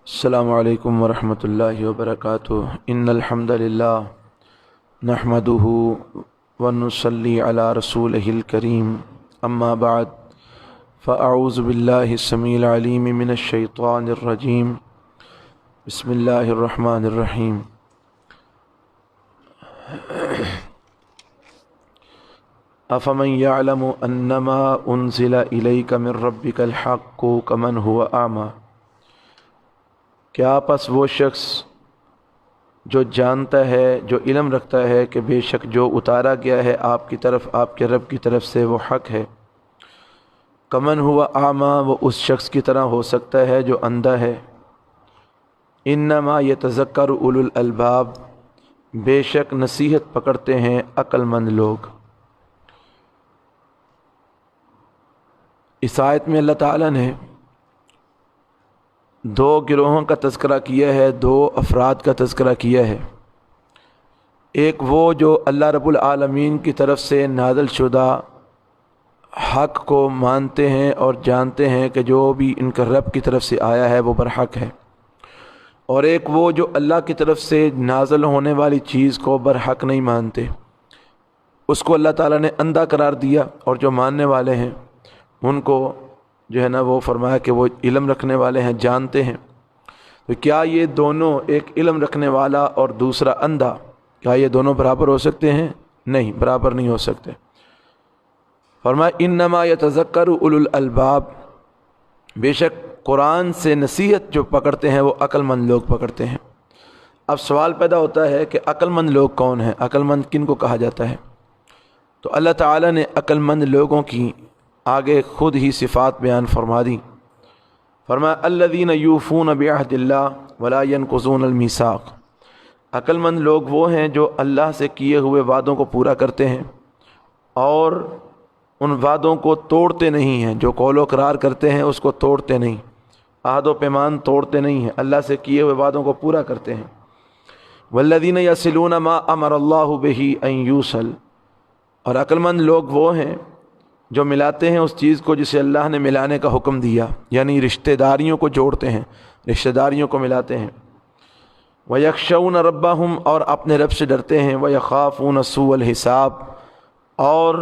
السلام علیکم ورحمۃ اللہ وبرکاتہ ان الحمد للہ نحمده ونصلی علی رسولہ الکریم اما بعد فاعوذ باللہ السمیع العلیم من الشیطان الرجیم بسم اللہ الرحمن الرحیم افمن یعلم انما انزل الیک من ربک الحق کمن هو اعمی، کیا پس وہ شخص جو جانتا ہے، جو علم رکھتا ہے کہ بے شک جو اتارا گیا ہے آپ کی طرف، آپ کے رب کی طرف سے وہ حق ہے، کمن ہوا اعمیٰ، وہ اس شخص کی طرح ہو سکتا ہے جو اندھا ہے۔ انما یتذکر اولو الالباب، بے شک نصیحت پکڑتے ہیں عقل مند لوگ۔ اس آیت میں اللہ تعالیٰ نے دو گروہوں کا تذکرہ کیا ہے، دو افراد کا تذکرہ کیا ہے۔ ایک وہ جو اللہ رب العالمین کی طرف سے نازل شدہ حق کو مانتے ہیں اور جانتے ہیں کہ جو بھی ان کا رب کی طرف سے آیا ہے وہ برحق ہے، اور ایک وہ جو اللہ کی طرف سے نازل ہونے والی چیز کو برحق نہیں مانتے، اس کو اللہ تعالیٰ نے اندھا قرار دیا، اور جو ماننے والے ہیں ان کو جو ہے نا وہ فرمایا کہ وہ علم رکھنے والے ہیں، جانتے ہیں۔ تو کیا یہ دونوں، ایک علم رکھنے والا اور دوسرا اندھا، کیا یہ دونوں برابر ہو سکتے ہیں؟ نہیں، برابر نہیں ہو سکتے۔ فرمایا انما یتذکر اولو الالباب، بے شک قرآن سے نصیحت جو پکڑتے ہیں وہ عقل مند لوگ پکڑتے ہیں۔ اب سوال پیدا ہوتا ہے کہ عقل مند لوگ کون ہیں؟ عقل مند کن کو کہا جاتا ہے؟ تو اللہ تعالیٰ نے عقل مند لوگوں کی آگے خود ہی صفات بیان فرما دی۔ فرمایا الذین یوفون بعہد اللہ ولا ینقضون المیثاق، عقل مند لوگ وہ ہیں جو اللہ سے کیے ہوئے وعدوں کو پورا کرتے ہیں اور ان وعدوں کو توڑتے نہیں ہیں، جو قول و اقرار کرتے ہیں اس کو توڑتے نہیں، عہد و پیمان توڑتے نہیں ہیں، اللہ سے کیے ہوئے وعدوں کو پورا کرتے ہیں۔ والذین یصلون ما امر اللہ بہ ان یوصل، اور عقل مند لوگ وہ ہیں جو ملاتے ہیں اس چیز کو جسے اللہ نے ملانے کا حکم دیا، یعنی رشتہ داریوں کو جوڑتے ہیں، رشتہ داریوں کو ملاتے ہیں۔ وَيَخْشَوْنَ رَبَّهُمْ، اور اپنے رب سے ڈرتے ہیں۔ وَيَخَافُونَ سُوءَ الْحِسَابِ، اور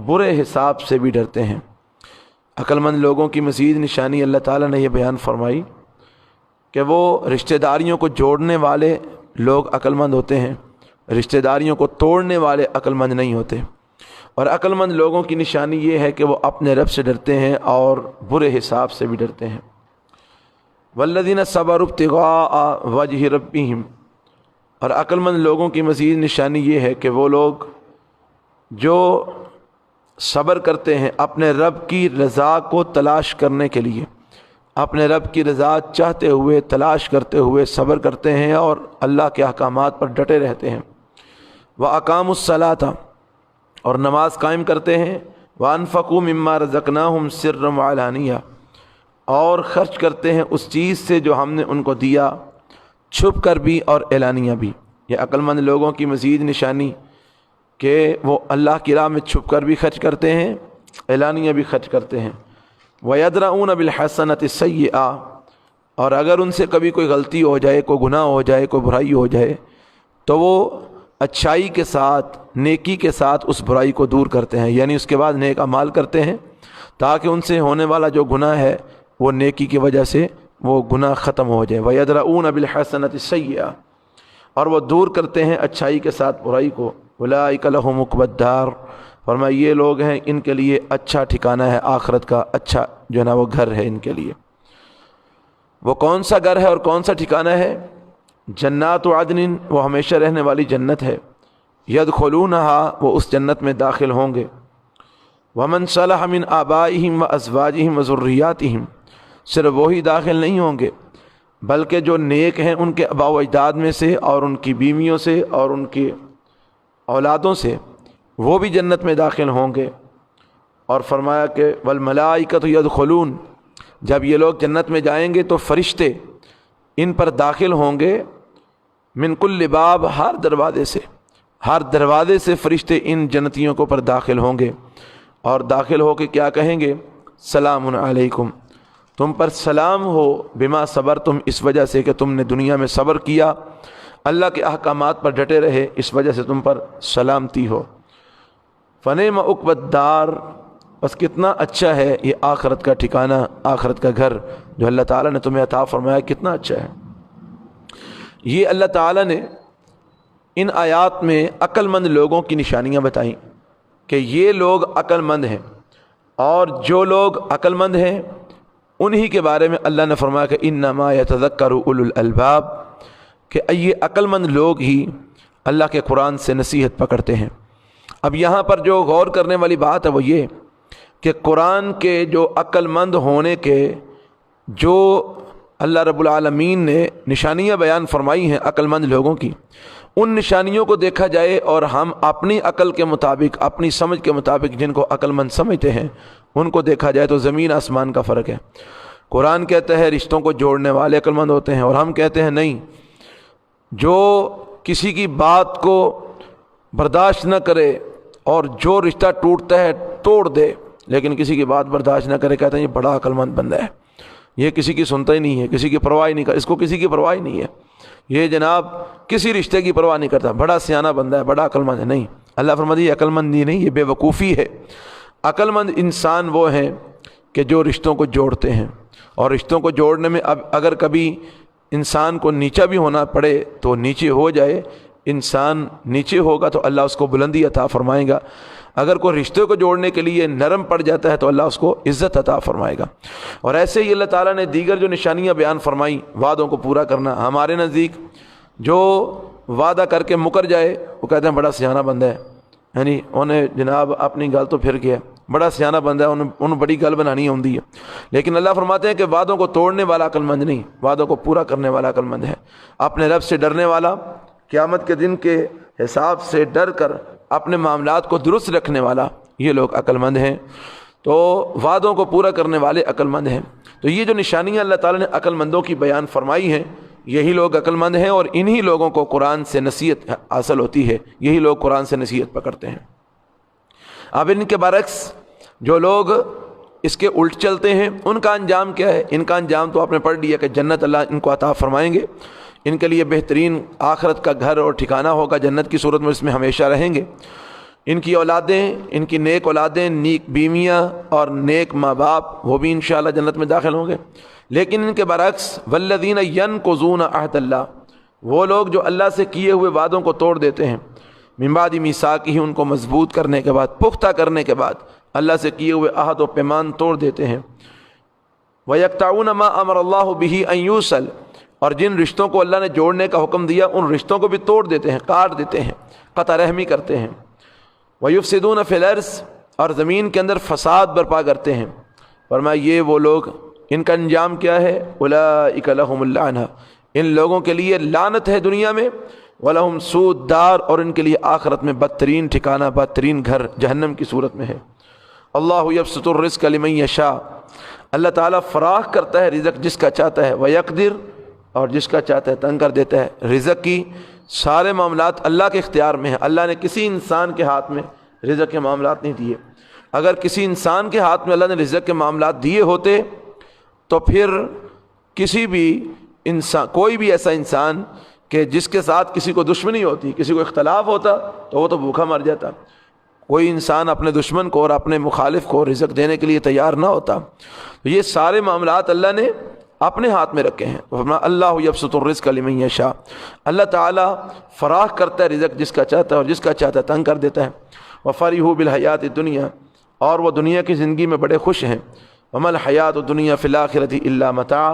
برے حساب سے بھی ڈرتے ہیں۔ عقل مند لوگوں کی مزید نشانی اللہ تعالیٰ نے یہ بیان فرمائی کہ وہ رشتہ داریوں کو جوڑنے والے لوگ عقل مند ہوتے ہیں، رشتہ داریوں کو توڑنے والے عقل مند نہیں ہوتے۔ اور عقل مند لوگوں کی نشانی یہ ہے کہ وہ اپنے رب سے ڈرتے ہیں اور برے حساب سے بھی ڈرتے ہیں۔ والذین صبروا ابتغاء وجہ ربہم، اور عقل مند لوگوں کی مزید نشانی یہ ہے کہ وہ لوگ جو صبر کرتے ہیں اپنے رب کی رضا کو تلاش کرنے کے لیے، اپنے رب کی رضا چاہتے ہوئے، تلاش کرتے ہوئے صبر کرتے ہیں اور اللہ کے احکامات پر ڈٹے رہتے ہیں۔ وَأَقَامُوا الصَّلَاةَ، اور نماز قائم کرتے ہیں۔ وَأَنفَقُوا مِمَّا رَزَقْنَاهُمْ سِرًّا وَعَلَانِيَةً، اور خرچ کرتے ہیں اس چیز سے جو ہم نے ان کو دیا، چھپ کر بھی اور اعلانیہ بھی۔ یہ عقل مند لوگوں کی مزید نشانی کہ وہ اللہ کی راہ میں چھپ کر بھی خرچ کرتے ہیں، اعلانیہ بھی خرچ کرتے ہیں۔ وَيَدْرَؤُونَ بِالْحَسَنَةِ السَّيِّئَةَ، اور اگر ان سے کبھی کوئی غلطی ہو جائے، کوئی گناہ ہو جائے، کوئی برائی ہو جائے، تو وہ اچھائی کے ساتھ، نیکی کے ساتھ اس برائی کو دور کرتے ہیں، یعنی اس کے بعد نیک اعمال کرتے ہیں تاکہ ان سے ہونے والا جو گناہ ہے وہ نیکی کی وجہ سے وہ گناہ ختم ہو جائے۔ وَيَدْرَؤُونَ بِالْحَسَنَةِ السَّيِّئَةَ، اور وہ دور کرتے ہیں اچھائی کے ساتھ برائی کو۔ أُولَٰئِكَ لَهُمْ عُقْبَى الدَّارِ، فرمایا یہ لوگ ہیں، ان کے لیے اچھا ٹھکانہ ہے، آخرت کا اچھا جو ہے نا وہ گھر ہے ان کے لیے۔ وہ کون سا گھر ہے اور کون سا ٹھکانہ ہے؟ جنات عدن، وہ ہمیشہ رہنے والی جنت ہے۔ یدخلونہا، وہ اس جنت میں داخل ہوں گے۔ ومن صلح من آبائہم وازواجہم وذریاتہم، صرف وہی داخل نہیں ہوں گے بلکہ جو نیک ہیں ان کے آباء و اجداد میں سے اور ان کی بیویوں سے اور ان کی اولادوں سے، وہ بھی جنت میں داخل ہوں گے۔ اور فرمایا کہ والملائکۃ یدخلون، جب یہ لوگ جنت میں جائیں گے تو فرشتے ان پر داخل ہوں گے، من کل باب، ہر دروازے سے، ہر دروازے سے فرشتے ان جنتیوں کو پر داخل ہوں گے، اور داخل ہو کے کیا کہیں گے؟ سلام علیکم، تم پر سلام ہو بما صبر تم، اس وجہ سے کہ تم نے دنیا میں صبر کیا، اللہ کے احکامات پر ڈٹے رہے، اس وجہ سے تم پر سلامتی ہو۔ فنعم عقبی الدار، بس کتنا اچھا ہے یہ آخرت کا ٹھکانہ، آخرت کا گھر جو اللہ تعالیٰ نے تمہیں عطا فرمایا، کتنا اچھا ہے۔ یہ اللہ تعالیٰ نے ان آیات میں عقل مند لوگوں کی نشانیاں بتائیں کہ یہ لوگ عقل مند ہیں، اور جو لوگ عقل مند ہیں انہی کے بارے میں اللہ نے فرمایا کہ انما یتذکر اولو الالباب، کہ یہ عقل مند لوگ ہی اللہ کے قرآن سے نصیحت پکڑتے ہیں۔ اب یہاں پر جو غور کرنے والی بات ہے وہ یہ کہ قرآن کے جو عقل مند ہونے کے جو اللہ رب العالمین نے نشانیاں بیان فرمائی ہیں عقل مند لوگوں کی، ان نشانیوں کو دیکھا جائے اور ہم اپنی عقل کے مطابق، اپنی سمجھ کے مطابق جن کو عقل مند سمجھتے ہیں ان کو دیکھا جائے تو زمین آسمان کا فرق ہے۔ قرآن کہتا ہے رشتوں کو جوڑنے والے عقل مند ہوتے ہیں، اور ہم کہتے ہیں نہیں، جو کسی کی بات کو برداشت نہ کرے اور جو رشتہ ٹوٹتا ہے توڑ دے، لیکن کسی کی بات برداشت نہ کرے، کہتے ہیں یہ بڑا عقل مند بندہ ہے، یہ کسی کی سنتا ہی نہیں ہے، کسی کی پرواہ نہیں کرتا، اس کو کسی کی پرواہ ہی نہیں ہے، یہ جناب کسی رشتے کی پرواہ نہیں کرتا، بڑا سیانہ بندہ ہے، بڑا عقل مند ہے۔ نہیں، اللہ فرماتا ہے یہ عقل مندی نہیں، یہ بے وقوفی ہے۔ عقل مند انسان وہ ہیں کہ جو رشتوں کو جوڑتے ہیں، اور رشتوں کو جوڑنے میں اب اگر کبھی انسان کو نیچا بھی ہونا پڑے تو نیچے ہو جائے، انسان نیچے ہوگا تو اللہ اس کو بلندی عطا فرمائے گا، اگر کوئی رشتے کو جوڑنے کے لیے نرم پڑ جاتا ہے تو اللہ اس کو عزت عطا فرمائے گا۔ اور ایسے ہی اللہ تعالیٰ نے دیگر جو نشانیاں بیان فرمائی، وعدوں کو پورا کرنا، ہمارے نزدیک جو وعدہ کر کے مکر جائے وہ کہتے ہیں بڑا سیانہ بندہ ہے، یعنی انہیں جناب اپنی گل تو پھر گیا، بڑا سیانہ بندہ ہے، انہوں بڑی گل بنانی ہوندی ہے۔ لیکن اللہ فرماتے ہیں کہ وعدوں کو توڑنے والا عقل مند نہیں، وعدوں کو پورا کرنے والا عقل مند ہے، اپنے رب سے ڈرنے والا، قیامت کے دن کے حساب سے ڈر کر اپنے معاملات کو درست رکھنے والا، یہ لوگ عقل مند ہیں۔ تو وعدوں کو پورا کرنے والے عقل مند ہیں۔ تو یہ جو نشانیاں اللہ تعالیٰ نے عقل مندوں کی بیان فرمائی ہیں، یہی لوگ عقل مند ہیں، اور انہی لوگوں کو قرآن سے نصیحت حاصل ہوتی ہے، یہی لوگ قرآن سے نصیحت پکڑتے ہیں۔ اب ان کے برعکس جو لوگ اس کے الٹ چلتے ہیں ان کا انجام کیا ہے؟ ان کا انجام تو آپ نے پڑھ لیا کہ جنت اللہ ان کو عطا فرمائیں گے، ان کے لیے بہترین آخرت کا گھر اور ٹھکانہ ہوگا جنت کی صورت میں، اس میں ہمیشہ رہیں گے۔ ان کی اولادیں، ان کی نیک اولادیں، نیک بیویاں اور نیک ماں باپ، وہ بھی انشاءاللہ جنت میں داخل ہوں گے۔ لیکن ان کے برعکس والذین ینقضون عہد اللہ، وہ لوگ جو اللہ سے کیے ہوئے وعدوں کو توڑ دیتے ہیں، من بعد میثاقہ، ان کو مضبوط کرنے کے بعد، پختہ کرنے کے بعد اللہ سے کیے ہوئے عہد و پیمان توڑ دیتے ہیں۔ وَيَقْطَعُونَ مَا أَمَرَ اللَّهُ بِهِ أَن يُوصَلَ، اور جن رشتوں کو اللہ نے جوڑنے کا حکم دیا ان رشتوں کو بھی توڑ دیتے ہیں، کاٹ دیتے ہیں، قطع رحمی کرتے ہیں۔ وَيُفْسِدُونَ فِي الْأَرْضِ، اور زمین کے اندر فساد برپا کرتے ہیں۔ فرمایا یہ وہ لوگ، ان کا انجام کیا ہے؟ أُولَٰئِكَ لَهُمُ اللعنة، ان لوگوں کے لیے لعنت ہے دنیا میں، وَلَهُمْ سُوءُ الدَّارِ، اور ان کے لیے آخرت میں بدترین ٹھکانہ، بدترین گھر جہنم کی صورت میں ہے۔ اللہ یبسط الرزق لمن یشاء، اللہ تعالیٰ فراخ کرتا ہے رزق جس کا چاہتا ہے، ویقدر، اور جس کا چاہتا ہے تنگ کر دیتا ہے۔ رزق کی سارے معاملات اللہ کے اختیار میں ہیں، اللہ نے کسی انسان کے ہاتھ میں رزق کے معاملات نہیں دیے۔ اگر کسی انسان کے ہاتھ میں اللہ نے رزق کے معاملات دیے ہوتے تو پھر کسی بھی انسان، کوئی بھی ایسا انسان کہ جس کے ساتھ کسی کو دشمنی ہوتی، کسی کو اختلاف ہوتا، تو وہ تو بھوکا مر جاتا۔ کوئی انسان اپنے دشمن کو اور اپنے مخالف کو رزق دینے کے لیے تیار نہ ہوتا۔ تو یہ سارے معاملات اللہ نے اپنے ہاتھ میں رکھے ہیں۔ اللہ یبسط الرزق لمن یشاء، اللہ تعالیٰ فراخ کرتا ہے رزق جس کا چاہتا ہے اور جس کا چاہتا ہے تنگ کر دیتا ہے۔ وفرحوا بالحیات الدنیا، اور وہ دنیا کی زندگی میں بڑے خوش ہیں۔ وما الحیات الدنیا فی الآخرۃ الا متاع،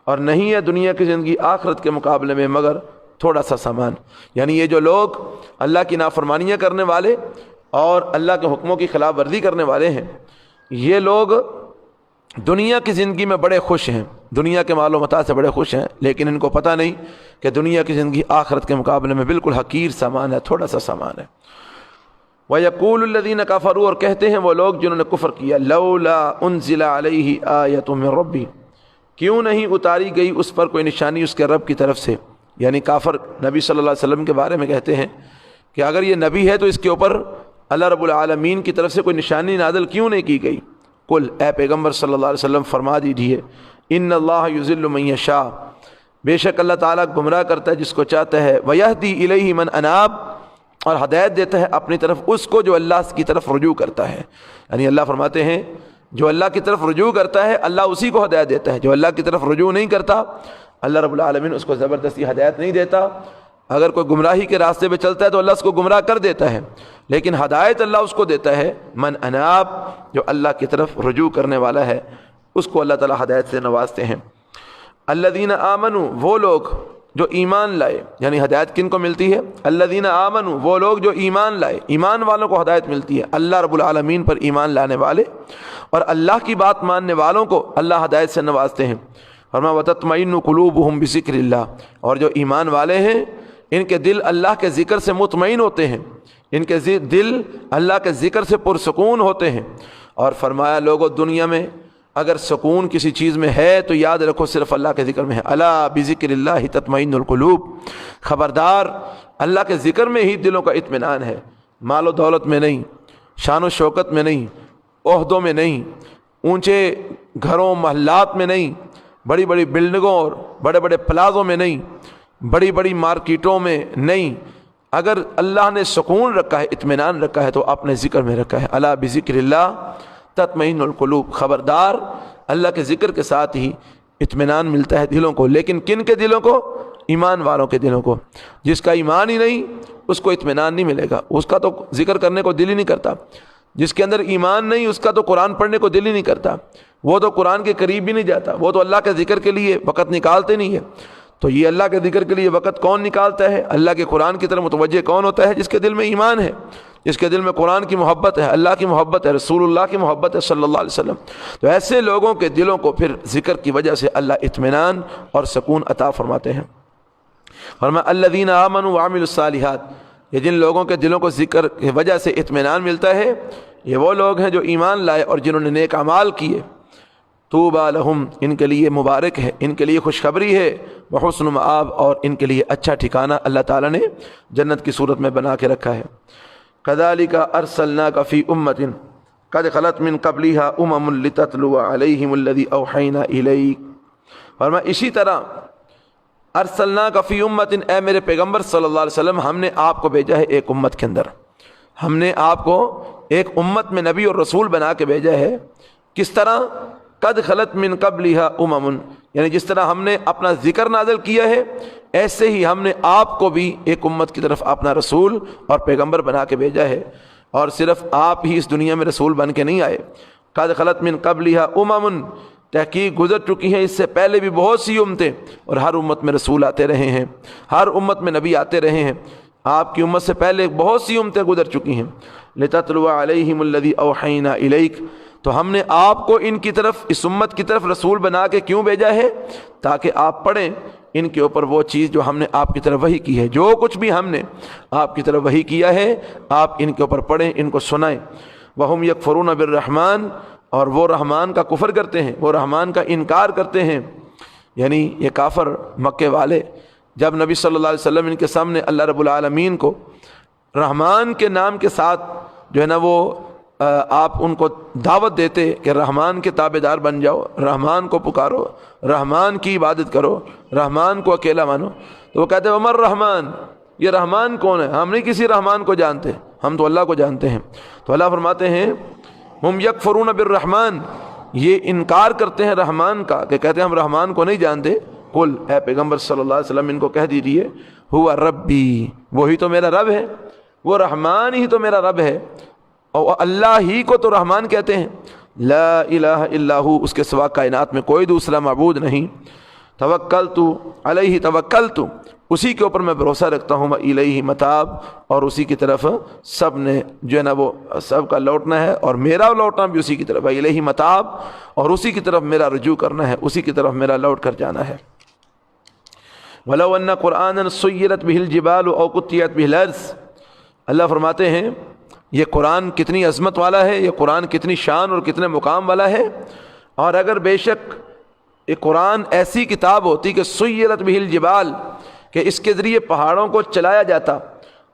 اور نہیں ہے دنیا کی زندگی آخرت کے مقابلے میں مگر تھوڑا سا سامان۔ یعنی یہ جو لوگ اللہ کی نافرمانیاں کرنے والے اور اللہ کے حکموں کی خلاف ورزی کرنے والے ہیں، یہ لوگ دنیا کی زندگی میں بڑے خوش ہیں، دنیا کے مال و متاع سے بڑے خوش ہیں، لیکن ان کو پتہ نہیں کہ دنیا کی زندگی آخرت کے مقابلے میں بالکل حقیر سامان ہے، تھوڑا سا سامان ہے۔ وَيَقُولُ الَّذِينَ كَفَرُوا، اور کہتے ہیں وہ لوگ جنہوں نے کفر کیا، لَوْلَا أُنزِلَ عَلَيْهِ آیَةٌ مِّن رَبِّهِ، کیوں نہیں اتاری گئی اس پر کوئی نشانی اس کے رب کی طرف سے۔ یعنی کافر نبی صلی اللہ علیہ وسلم کے بارے میں کہتے ہیں کہ اگر یہ نبی ہے تو اس کے اوپر اللہ رب العالمین کی طرف سے کوئی نشانی نازل کیوں نہیں کی گئی۔ قل اے پیغمبر صلی اللہ علیہ وسلم فرما دیجیے ان اللہ یضل من یشاء، بے شک اللہ تعالیٰ گمراہ کرتا ہے جس کو چاہتا ہے، ویہدی الیہ من اناب، اور ہدایت دیتا ہے اپنی طرف اس کو جو اللہ کی طرف رجوع کرتا ہے۔ یعنی اللہ فرماتے ہیں جو اللہ کی طرف رجوع کرتا ہے اللہ اسی کو ہدایت دیتا ہے، جو اللہ کی طرف رجوع نہیں کرتا اللہ رب العالمین اس کو زبردستی ہدایت نہیں دیتا۔ اگر کوئی گمراہی کے راستے پہ چلتا ہے تو اللہ اس کو گمراہ کر دیتا ہے، لیکن ہدایت اللہ اس کو دیتا ہے من اناب، جو اللہ کی طرف رجوع کرنے والا ہے اس کو اللہ تعالیٰ ہدایت سے نوازتے ہیں۔ الذین آمنوا، وہ لوگ جو ایمان لائے، یعنی ہدایت کن کو ملتی ہے؟ الذین آمنوا، وہ لوگ جو ایمان لائے، ایمان والوں کو ہدایت ملتی ہے، اللہ رب العالمین پر ایمان لانے والے اور اللہ کی بات ماننے والوں کو اللہ ہدایت سے نوازتے ہیں۔ فرمایا وتطمئن قلوبہم بذکر اللہ، اور جو ایمان والے ہیں ان کے دل اللہ کے ذکر سے مطمئن ہوتے ہیں، ان کے دل اللہ کے ذکر سے پرسکون ہوتے ہیں۔ اور فرمایا لوگوں دنیا میں اگر سکون کسی چیز میں ہے تو یاد رکھو صرف اللہ کے ذکر میں ہے، الا بذکر اللہ تطمئن القلوب، خبردار اللہ کے ذکر میں ہی دلوں کا اطمینان ہے، مال و دولت میں نہیں، شان و شوکت میں نہیں، عہدوں میں نہیں، اونچے گھروں محلات میں نہیں، بڑی بڑی بلڈنگوں اور بڑے بڑے پلازوں میں نہیں، بڑی بڑی مارکیٹوں میں نہیں۔ اگر اللہ نے سکون رکھا ہے، اطمینان رکھا ہے تو اپنے ذکر میں رکھا ہے، الا بذکر اللہ تطمئن القلوب، خبردار اللہ کے ذکر کے ساتھ ہی اطمینان ملتا ہے دلوں کو۔ لیکن کن کے دلوں کو؟ ایمان والوں کے دلوں کو۔ جس کا ایمان ہی نہیں اس کو اطمینان نہیں ملے گا، اس کا تو ذکر کرنے کو دل ہی نہیں کرتا۔ جس کے اندر ایمان نہیں اس کا تو قرآن پڑھنے کو دل ہی نہیں کرتا، وہ تو قرآن کے قریب بھی نہیں جاتا، وہ تو اللہ کے ذکر کے لیے وقت نکالتے نہیں ہے۔ تو یہ اللہ کے ذکر کے لیے وقت کون نکالتا ہے؟ اللہ کے قرآن کی طرف متوجہ کون ہوتا ہے؟ جس کے دل میں ایمان ہے، جس کے دل میں قرآن کی محبت ہے، اللہ کی محبت ہے، رسول اللہ کی محبت ہے صلی اللہ علیہ وسلم۔ تو ایسے لوگوں کے دلوں کو پھر ذکر کی وجہ سے اللہ اطمینان اور سکون عطا فرماتے ہیں۔ فرمایا الذین آمنوا وعملوا الصالحات، یہ جن لوگوں کے دلوں کو ذکر کی وجہ سے اطمینان ملتا ہے یہ وہ لوگ ہیں جو ایمان لائے اور جنہوں نے نیک اعمال کیے۔ طوبیٰ لہم، ان کے لیے مبارک ہے، ان کے لیے خوشخبری ہے، وحسن مآب، اور ان کے لیے اچھا ٹھکانہ اللہ تعالیٰ نے جنت کی صورت میں بنا کے رکھا ہے۔ کذالک ارسلناک فی امۃ قد خلت من قبلھا امم لتتلو علیہم الذی اوحینا الیک، فرمایا اسی طرح ارسلناک فی امۃ، اے میرے پیغمبر صلی اللہ علیہ وسلم ہم نے آپ کو بھیجا ہے ایک امت کے اندر، ہم نے آپ کو ایک امت میں نبی اور رسول بنا کے بھیجا ہے۔ کس طرح؟ قد خلت من قبلھا امم، یعنی جس طرح ہم نے اپنا ذکر نازل کیا ہے ایسے ہی ہم نے آپ کو بھی ایک امت کی طرف اپنا رسول اور پیغمبر بنا کے بھیجا ہے۔ اور صرف آپ ہی اس دنیا میں رسول بن کے نہیں آئے، قد خلت من قبلھا امم، تحقیق گزر چکی ہیں اس سے پہلے بھی بہت سی امتیں، اور ہر امت میں رسول آتے رہے ہیں، ہر امت میں نبی آتے رہے ہیں۔ آپ کی امت سے پہلے بہت سی امتیں گزر چکی ہیں۔ لتتلو علیہم الذی اوحینا الیک، تو ہم نے آپ کو ان کی طرف، اس امت کی طرف رسول بنا کے کیوں بھیجا ہے؟ تاکہ آپ پڑھیں ان کے اوپر وہ چیز جو ہم نے آپ کی طرف وحی کی ہے، جو کچھ بھی ہم نے آپ کی طرف وحی کیا ہے آپ ان کے اوپر پڑھیں، ان کو سنائیں۔ وہم یکفرون بالرحمن، اور وہ رحمان کا کفر کرتے ہیں، وہ رحمان کا انکار کرتے ہیں۔ یعنی یہ کافر مکے والے جب نبی صلی اللہ علیہ وسلم ان کے سامنے اللہ رب العالمین کو رحمان کے نام کے ساتھ جو ہے نا وہ آپ ان کو دعوت دیتے کہ رحمان کے تابع دار بن جاؤ، رحمان کو پکارو، رحمان کی عبادت کرو، رحمان کو اکیلا مانو، تو وہ کہتے ہیں عمر رحمان، یہ رحمان کون ہے؟ ہم نہیں کسی رحمان کو جانتے، ہم تو اللہ کو جانتے ہیں۔ تو اللہ فرماتے ہیں ہم یکفرون بالرحمن، یہ انکار کرتے ہیں رحمان کا، کہ کہتے ہیں ہم رحمان کو نہیں جانتے۔ قل، اے پیغمبر صلی اللہ علیہ وسلم ان کو کہہ دیجیے ہوا ربی، وہی تو میرا رب ہے، وہ رحمان ہی تو میرا رب ہے، اور اللہ ہی کو تو رحمان کہتے ہیں۔ لا الہ الا ہو، اس کے سوا کائنات میں کوئی دوسرا معبود نہیں۔ توکلت علیہ توکلت، اسی کے اوپر میں بھروسہ رکھتا ہوں، الیہ متاب، اور اسی کی طرف سب نے جو ہے نا وہ سب کا لوٹنا ہے، اور میرا لوٹنا بھی اسی کی طرف، الیہ متاب، اور اسی کی طرف میرا رجوع کرنا ہے، اسی کی طرف میرا لوٹ کر جانا ہے۔ وَلَوْ أَنَّ قُرْآنًا سُيِّرَتْ بِهِ الْجِبَالُ أَوْ قُطِّعَتْ بِهِ الْأَرْضُ، اللہ فرماتے ہیں یہ قرآن کتنی عظمت والا ہے، یہ قرآن کتنی شان اور کتنے مقام والا ہے، اور اگر بے شک یہ قرآن ایسی کتاب ہوتی کہ سُيِّرَتْ بِهِ الْجِبَالُ، کہ اس کے ذریعے پہاڑوں کو چلایا جاتا،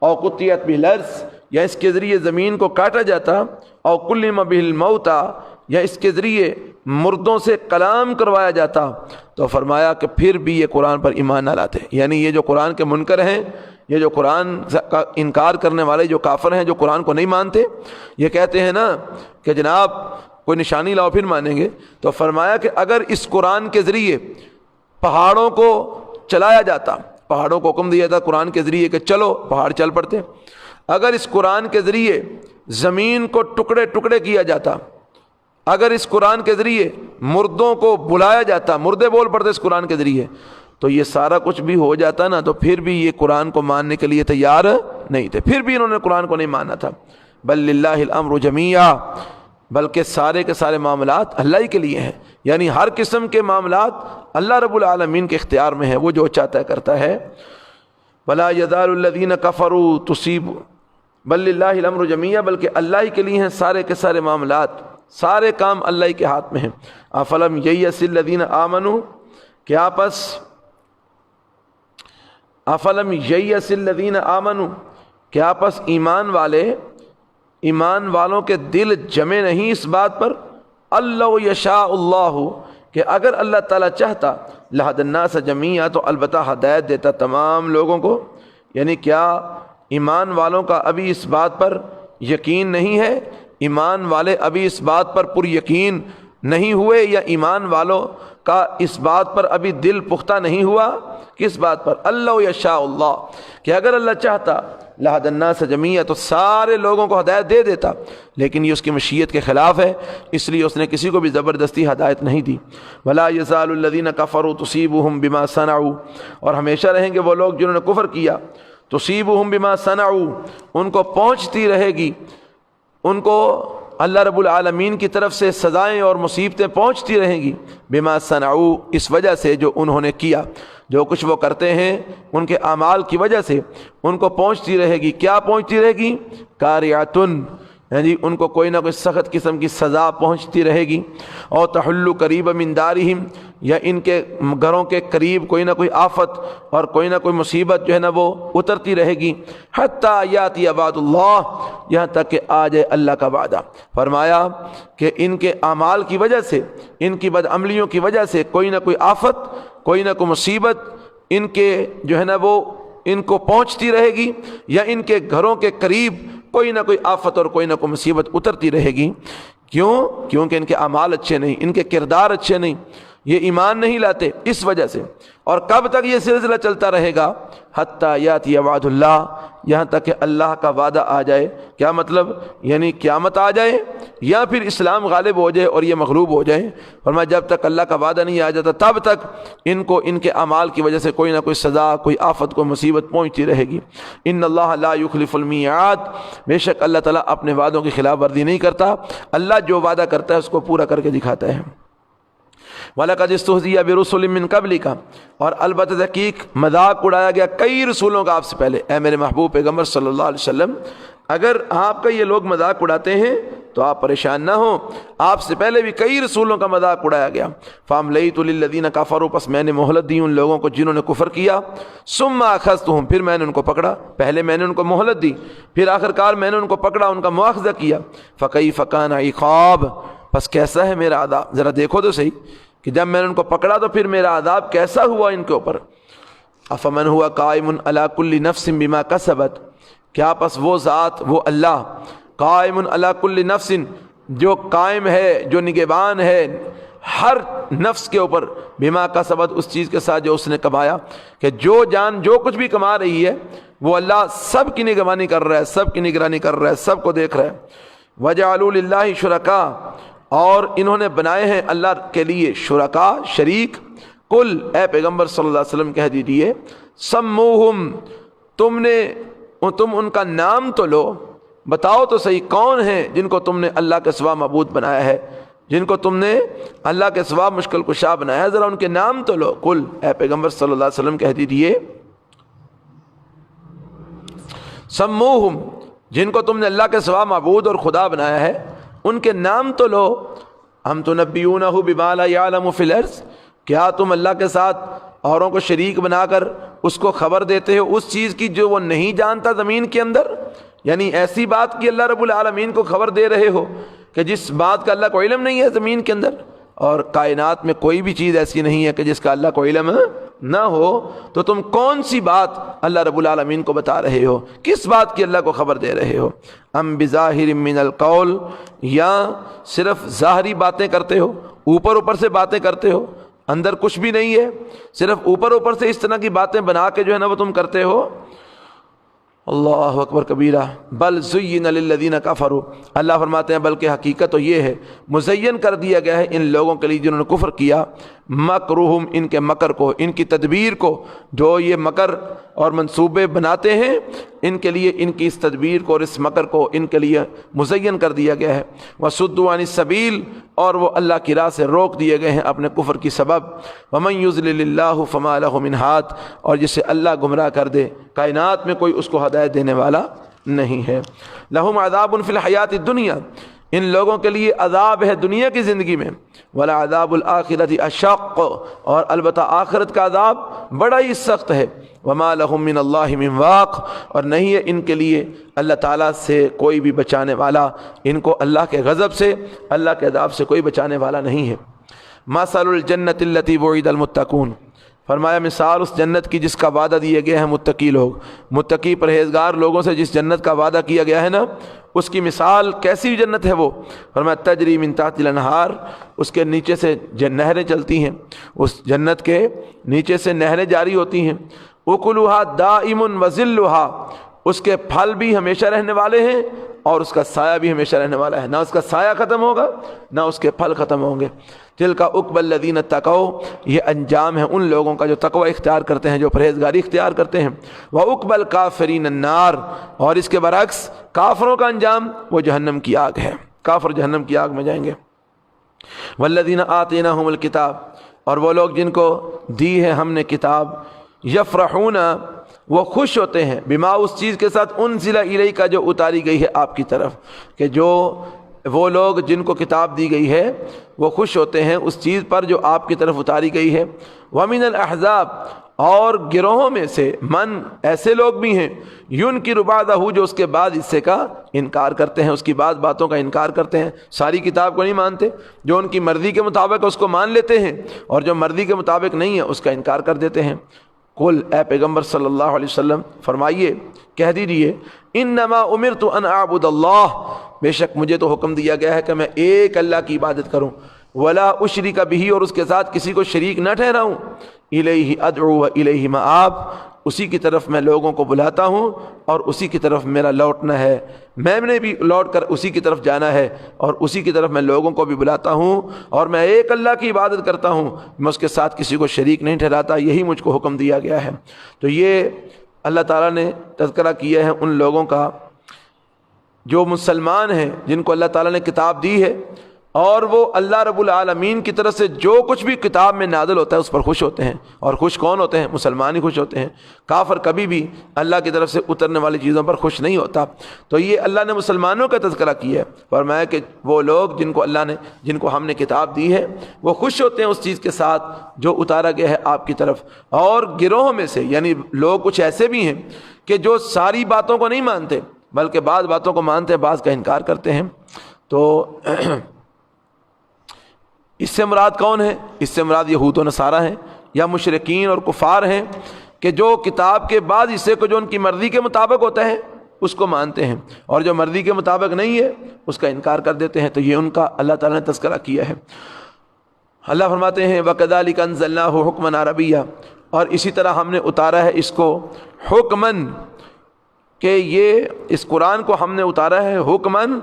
او قطعت بِهِ الْأَرْضُ، یا اس کے ذریعے زمین کو کاٹا جاتا، او کلم بِهِ الْمَوْتَى، یا اس کے ذریعے مردوں سے کلام کروایا جاتا تو فرمایا کہ پھر بھی یہ قرآن پر ایمان نہ لاتے. یعنی یہ جو قرآن کے منکر ہیں، یہ جو قرآن کا انکار کرنے والے جو کافر ہیں، جو قرآن کو نہیں مانتے، یہ کہتے ہیں نا کہ جناب کوئی نشانی لاؤ پھر مانیں گے. تو فرمایا کہ اگر اس قرآن کے ذریعے پہاڑوں کو چلایا جاتا، پہاڑوں کو حکم دیا تھا قرآن کے ذریعے کہ چلو، پہاڑ چل پڑتے. اگر اس قرآن کے ذریعے زمین کو ٹکڑے ٹکڑے کیا جاتا، اگر اس قرآن کے ذریعے مردوں کو بلایا جاتا، مردے بول پڑتے اس قرآن کے ذریعے، تو یہ سارا کچھ بھی ہو جاتا نا، تو پھر بھی یہ قرآن کو ماننے کے لیے تیار نہیں تھے، پھر بھی انہوں نے قرآن کو نہیں مانا تھا. بل للہ الامر جمیعا، بلکہ سارے کے سارے معاملات اللہ ہی کے لیے ہیں. یعنی ہر قسم کے معاملات اللہ رب العالمین کے اختیار میں ہیں، وہ جو چاہتا ہے کرتا ہے. ولا یزال الذین کفروا تصیب، بل للہ الامر جمیعا، بلکہ اللہ ہی کے لیے ہیں سارے کے سارے معاملات، سارے کام اللہ ہی کے ہاتھ میں ہیں. افلم ییأس الذین آمنوا، کیا پس افلم ییأس الذین آمنوا، کیا پس ایمان والوں کے دل جمے نہیں اس بات پر، اللہ یشاء اللہ، کہ اگر اللہ تعالیٰ چاہتا لہدی الناس جمیعا، تو البتہ ہدایت دیتا تمام لوگوں کو. یعنی کیا ایمان والوں کا ابھی اس بات پر یقین نہیں ہے؟ ایمان والے ابھی اس بات پر پر یقین نہیں ہوئے، یا ایمان والوں کا اس بات پر ابھی دل پختہ نہیں ہوا؟ کس بات پر؟ اللہ یشاء اللہ، کہ اگر اللہ چاہتا لہدی الناس جمیعا، تو سارے لوگوں کو ہدایت دے دیتا، لیکن یہ اس کی مشیت کے خلاف ہے، اس لیے اس نے کسی کو بھی زبردستی ہدایت نہیں دی. ولا یزال الذین کفروا تصیبهم بما صنعوا، اور ہمیشہ رہیں گے وہ لوگ جنہوں نے کفر کیا، تصیبهم بما صنعوا، ان کو پہنچتی رہے گی، ان کو اللہ رب العالمین کی طرف سے سزائیں اور مصیبتیں پہنچتی رہیں گی، بما صنعوا، اس وجہ سے جو انہوں نے کیا، جو کچھ وہ کرتے ہیں ان کے اعمال کی وجہ سے ان کو پہنچتی رہے گی. کیا پہنچتی رہے گی؟ قاریعۃن، یعنی ان کو کوئی نہ کوئی سخت قسم کی سزا پہنچتی رہے گی. اور تحل قریب من دارہم، یا ان کے گھروں کے قریب کوئی نہ کوئی آفت اور کوئی نہ کوئی مصیبت جو ہے نا وہ اترتی رہے گی. حتیٰ یاتی وعد اللہ، یہاں تک کہ آ جائے اللہ کا وعدہ. فرمایا کہ ان کے اعمال کی وجہ سے، ان کی بدعملیوں کی وجہ سے کوئی نہ کوئی آفت، کوئی نہ کوئی مصیبت ان کے جو ہے نا وہ ان کو پہنچتی رہے گی، یا ان کے گھروں کے قریب کوئی نہ کوئی آفت اور کوئی نہ کوئی مصیبت اترتی رہے گی. کیونکہ ان کے اعمال اچھے نہیں، ان کے کردار اچھے نہیں، یہ ایمان نہیں لاتے، اس وجہ سے. اور کب تک یہ سلسلہ چلتا رہے گا؟ حتیٰ یاتی وعد اللہ، یہاں تک کہ اللہ کا وعدہ آ جائے. کیا مطلب؟ یعنی قیامت آ جائے یا پھر اسلام غالب ہو جائے اور یہ مغلوب ہو جائے. فرمایا جب تک اللہ کا وعدہ نہیں آ جاتا تب تک ان کو ان کے اعمال کی وجہ سے کوئی نہ کوئی سزا، کوئی آفت، کوئی مصیبت پہنچتی رہے گی. ان اللہ لا یخلف المیعاد، بے شک اللہ تعالیٰ اپنے وعدوں کی خلاف ورزی نہیں کرتا، اللہ جو وعدہ کرتا ہے اس کو پورا کر کے دکھاتا ہے. وَلَقَدِ اسْتُهْزِئَ بِرُسُلٍ مِّن قَبْلِكَ، اور البتہ تحقیق مذاق اڑایا گیا کئی رسولوں کا آپ سے پہلے. اے میرے محبوب پیغمبر صلی اللہ علیہ وسلم، اگر آپ کا یہ لوگ مذاق اڑاتے ہیں تو آپ پریشان نہ ہوں، آپ سے پہلے بھی کئی رسولوں کا مذاق اڑایا گیا. فَأَمْلَيْتُ لِلَّذِينَ كَفَرُوا، پس میں نے مہلت دی ان لوگوں کو جنہوں نے کفر کیا. ثُمَّ أَخَذْتُهُمْ، پھر میں نے ان کو پکڑا. پہلے میں نے ان کو مہلت دی، پھر آخر کار میں نے ان کو پکڑا، ان کا مواخذہ کیا. فَكَيْفَ كَانَ عِقَابِ، پس کیسا ہے میرا عذاب. ذرا دیکھو تو صحیح کہ جب میں نے ان کو پکڑا تو پھر میرا عذاب کیسا ہوا ان کے اوپر. افمن ہوا قائم علی کل نفس بما کسبت، کیا پس وہ ذات، وہ اللہ، قائم علی کل نفس، جو قائم ہے، جو نگہبان ہے ہر نفس کے اوپر، بما کسبت، اس چیز کے ساتھ جو اس نے کمایا، کہ جو جان جو کچھ بھی کما رہی ہے وہ اللہ سب کی نگہبانی کر رہا ہے، سب کی نگرانی کر رہا ہے، سب کو دیکھ رہا ہے. وجعلوا للہ شرکاء، اور انہوں نے بنائے ہیں اللہ کے لیے شرکاء، شریک. قل، اے پیغمبر صلی اللہ علیہ وسلم کہہ دیجئے، سموہم، تم ان کا نام تو لو، بتاؤ تو صحیح کون ہیں جن کو تم نے اللہ کے سوا معبود بنایا ہے، جن کو تم نے اللہ کے سوا مشکل کشا بنایا ہے، ذرا ان کے نام تو لو. قل، اے پیغمبر صلی اللہ علیہ وسلم کہہ دیجئے، سموہم، جن کو تم نے اللہ کے سوا معبود اور خدا بنایا ہے ان کے نام تو لو. ہم تنبئونہ بما لا یعلم فی الارض، کیا تم اللہ کے ساتھ اوروں کو شریک بنا کر اس کو خبر دیتے ہو اس چیز کی جو وہ نہیں جانتا زمین کے اندر؟ یعنی ایسی بات کی اللہ رب العالمین کو خبر دے رہے ہو کہ جس بات کا اللہ کو علم نہیں ہے زمین کے اندر، اور کائنات میں کوئی بھی چیز ایسی نہیں ہے کہ جس کا اللہ کو علم نہ ہو، تو تم کون سی بات اللہ رب العالمین کو بتا رہے ہو؟ کس بات کی اللہ کو خبر دے رہے ہو؟ ام بظاہر من القول، یا صرف ظاہری باتیں کرتے ہو، اوپر اوپر سے باتیں کرتے ہو، اندر کچھ بھی نہیں ہے، صرف اوپر اوپر سے اس طرح کی باتیں بنا کے جو ہے نا وہ تم کرتے ہو۔ اللہ اکبر کبیرہ۔ بل زین للذین کفروا، اللہ فرماتے ہیں بلکہ حقیقت تو یہ ہے مزین کر دیا گیا ہے ان لوگوں کے لیے جنہوں نے کفر کیا، مکرہم، ان کے مکر کو، ان کی تدبیر کو، جو یہ مکر اور منصوبے بناتے ہیں ان کے لیے، ان کی اس تدبیر کو اور اس مکر کو ان کے لیے مزین کر دیا گیا ہے۔ وصدوا عن السبیل، اور وہ اللہ کی راہ سے روک دیے گئے ہیں اپنے کفر کی سبب۔ ومن یضلل اللہ فما لہ من ہاد، اور جسے اللہ گمراہ کر دے کائنات میں کوئی اس کو ہدایت دینے والا نہیں ہے۔ لہم عذاب فی الحیات الدنیا، ان لوگوں کے لیے عذاب ہے دنیا کی زندگی میں، ولعذاب الآخرۃ اشق، اور البتہ آخرت کا عذاب بڑا ہی سخت ہے۔ وما لہم من اللہ من واق، اور نہیں ہے ان کے لیے اللہ تعالیٰ سے کوئی بھی بچانے والا، ان کو اللہ کے غضب سے، اللہ کے عذاب سے کوئی بچانے والا نہیں ہے۔ مثل الجنۃ التی وعد المتقون، فرمایا مثال اس جنت کی جس کا وعدہ دیا گیا ہے متقی لوگ، متقی پرہیزگار لوگوں سے جس جنت کا وعدہ کیا گیا ہے نا، اس کی مثال کیسی جنت ہے وہ؟ فرمایا تجری من تحت الانہار، اس کے نیچے سے نہریں چلتی ہیں، اس جنت کے نیچے سے نہریں جاری ہوتی ہیں۔ اکلھا دائم وظلھا، اس کے پھل بھی ہمیشہ رہنے والے ہیں اور اس کا سایہ بھی ہمیشہ رہنے والا ہے، نہ اس کا سایہ ختم ہوگا نہ اس کے پھل ختم ہوں گے۔ تلک عقبی الذین اتقوا، یہ انجام ہے ان لوگوں کا جو تقوی اختیار کرتے ہیں، جو پرہیزگاری اختیار کرتے ہیں۔ وعقبی الکافرین النار، اور اس کے برعکس کافروں کا انجام وہ جہنم کی آگ ہے، کافر جہنم کی آگ میں جائیں گے۔ والذین آتیناہم الکتاب، اور وہ لوگ جن کو دی ہے ہم نے کتاب، یفرحون، وہ خوش ہوتے ہیں، بما، اس چیز کے ساتھ، انزل الیک، جو اتاری گئی ہے آپ کی طرف، کہ جو وہ لوگ جن کو کتاب دی گئی ہے وہ خوش ہوتے ہیں اس چیز پر جو آپ کی طرف اتاری گئی ہے۔ ومن الاحزاب، اور گروہوں میں سے، من، ایسے لوگ بھی ہیں، ینکر بعضہ، جو اس کے بعد حصے کا انکار کرتے ہیں، اس کی بعض باتوں کا انکار کرتے ہیں، ساری کتاب کو نہیں مانتے، جو ان کی مرضی کے مطابق اس کو مان لیتے ہیں اور جو مرضی کے مطابق نہیں ہے اس کا انکار کر دیتے ہیں۔ قل، اے پیغمبر صلی اللہ علیہ وسلم فرمائیے، کہہ دیجئے، انما امرت ان اعبد اللہ، بے شک مجھے تو حکم دیا گیا ہے کہ میں ایک اللہ کی عبادت کروں، ولا اشرک بہ، اور اس کے ساتھ کسی کو شریک نہ ٹھہراؤں، الیہ ادعو و الیہ مآب، اسی کی طرف میں لوگوں کو بلاتا ہوں اور اسی کی طرف میرا لوٹنا ہے، میں نے بھی لوٹ کر اسی کی طرف جانا ہے اور اسی کی طرف میں لوگوں کو بھی بلاتا ہوں، اور میں ایک اللہ کی عبادت کرتا ہوں، میں اس کے ساتھ کسی کو شریک نہیں ٹھہراتا، یہی مجھ کو حکم دیا گیا ہے۔ تو یہ اللہ تعالیٰ نے تذکرہ کیا ہے ان لوگوں کا جو مسلمان ہیں، جن کو اللہ تعالیٰ نے کتاب دی ہے، اور وہ اللہ رب العالمین کی طرف سے جو کچھ بھی کتاب میں نازل ہوتا ہے اس پر خوش ہوتے ہیں، اور خوش کون ہوتے ہیں؟ مسلمان ہی خوش ہوتے ہیں، کافر کبھی بھی اللہ کی طرف سے اترنے والی چیزوں پر خوش نہیں ہوتا۔ تو یہ اللہ نے مسلمانوں کا تذکرہ کیا ہے، فرمایا کہ وہ لوگ جن کو ہم نے کتاب دی ہے وہ خوش ہوتے ہیں اس چیز کے ساتھ جو اتارا گیا ہے آپ کی طرف۔ اور گروہوں میں سے، یعنی لوگ کچھ ایسے بھی ہیں کہ جو ساری باتوں کو نہیں مانتے بلکہ بعض باتوں کو مانتے ہیں، بعض کا انکار کرتے ہیں۔ تو اس سے مراد کون ہے؟ اس سے مراد یہود و نصارہ ہیں یا مشرکین اور کفار ہیں کہ جو کتاب کے بعد حصے کو جو ان کی مرضی کے مطابق ہوتا ہے اس کو مانتے ہیں، اور جو مرضی کے مطابق نہیں ہے اس کا انکار کر دیتے ہیں۔ تو یہ ان کا اللہ تعالیٰ نے تذکرہ کیا ہے۔ اللہ فرماتے ہیں وَكَذَلِكَ أَنزَلْنَاهُ حُكْمًا عَرَبِيًّا، اور اسی طرح ہم نے اتارا ہے اس کو حکمن، کہ یہ اس قرآن کو ہم نے اتارا ہے حکمن،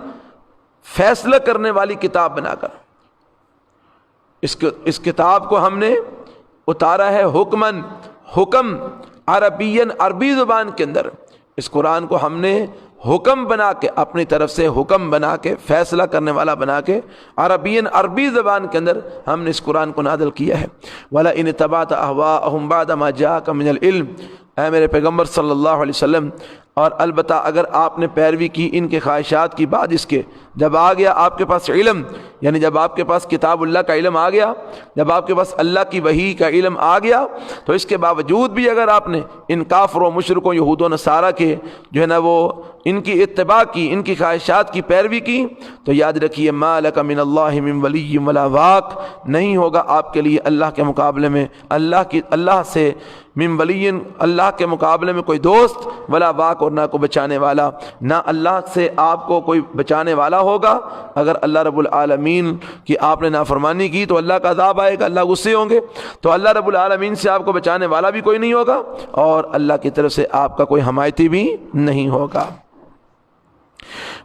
فیصلہ کرنے والی کتاب بنا کر۔ اس کتاب کو ہم نے اتارا ہے حکمن، حکم، عربین، عربی زبان کے اندر اس قرآن کو ہم نے حکم بنا کے، اپنی طرف سے حکم بنا کے، فیصلہ کرنے والا بنا کے، عربین، عربی زبان کے اندر ہم نے اس قرآن کو نازل کیا ہے۔ وَلَئِنِ اتَّبَعْتَ أَهْوَاءَهُمْ بَعْدَ مَا جَاءَكَ مِنَ الْعِلْمِ، اے میرے پیغمبر صلی اللہ علیہ وسلم، اور البتہ اگر آپ نے پیروی کی ان کے خواہشات کی بعد اس کے، جب آ گیا آپ کے پاس علم، یعنی جب آپ کے پاس کتاب اللہ کا علم آ گیا، جب آپ کے پاس اللہ کی وحی کا علم آ گیا، تو اس کے باوجود بھی اگر آپ نے ان کافروں مشرکوں یہود و نصارہ کے جو ہے نا وہ ان کی اتباع کی، ان کی خواہشات کی پیروی کی، تو یاد رکھیے ما لک من اللہ من ولی ولا واق، نہیں ہوگا آپ کے لیے اللہ کے مقابلے میں اللہ سے من ولی، اللہ کے مقابلے میں کوئی دوست، ولا واق، اور نہ کوئی بچانے والا، نہ اللہ سے آپ کو کوئی بچانے والا ہوگا۔ اگر اللہ رب العالمین کی آپ نے نافرمانی کی تو اللہ کا عذاب آئے گا، اللہ غصے ہوں گے، تو اللہ رب العالمین سے آپ کو بچانے والا بھی کوئی نہیں ہوگا، اور اللہ کی طرف سے آپ کا کوئی حمایتی بھی نہیں ہوگا۔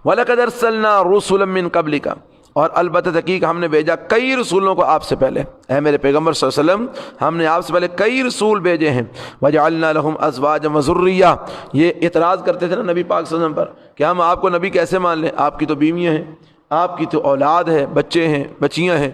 وَلَقَدْ أَرْسَلْنَا رُسُلًا مِّن قَبْلِكَ، اور البتہ تحقیق ہم نے بھیجا کئی رسولوں کو آپ سے پہلے، اے میرے پیغمبر صلی اللہ علیہ وسلم، ہم نے آپ سے پہلے کئی رسول بھیجے ہیں۔ وَجَعَلْنَا لَهُمْ أَزْوَاجًا وَذُرِّيَّةً، یہ اعتراض کرتے تھے نا نبی پاک صلی اللہ علیہ وسلم پر کہ ہم آپ کو نبی کیسے مان لیں، آپ کی تو بیویاں ہیں، آپ کی تو اولاد ہے، بچے ہیں، بچیاں ہیں،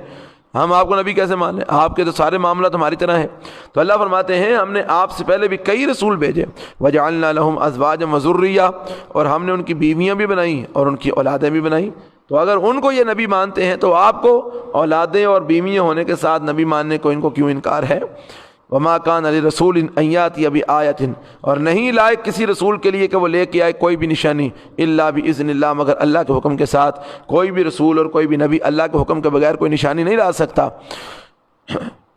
ہم آپ کو نبی کیسے مان لیں، آپ کے تو سارے معاملات ہماری طرح ہیں۔ تو اللہ فرماتے ہیں ہم نے آپ سے پہلے بھی کئی رسول بھیجے، وَجَعَلْنَا لَهُمْ أَزْوَاجًا وَذُرِّيَّةً، اور ہم نے ان کی بیویاں بھی بنائیں اور ان کی اولادیں بھی بنائیں۔ تو اگر ان کو یہ نبی مانتے ہیں تو آپ کو اولادیں اور بیویاں ہونے کے ساتھ نبی ماننے کو ان کو کیوں انکار ہے؟ وما کان لرسول ان یاتی بآیۃ، اور نہیں لائق کسی رسول کے لیے کہ وہ لے کے آئے کوئی بھی نشانی، الا باذن اللہ، مگر اللہ کے حکم کے ساتھ۔ کوئی بھی رسول اور کوئی بھی نبی اللہ کے حکم کے بغیر کوئی نشانی نہیں لا سکتا۔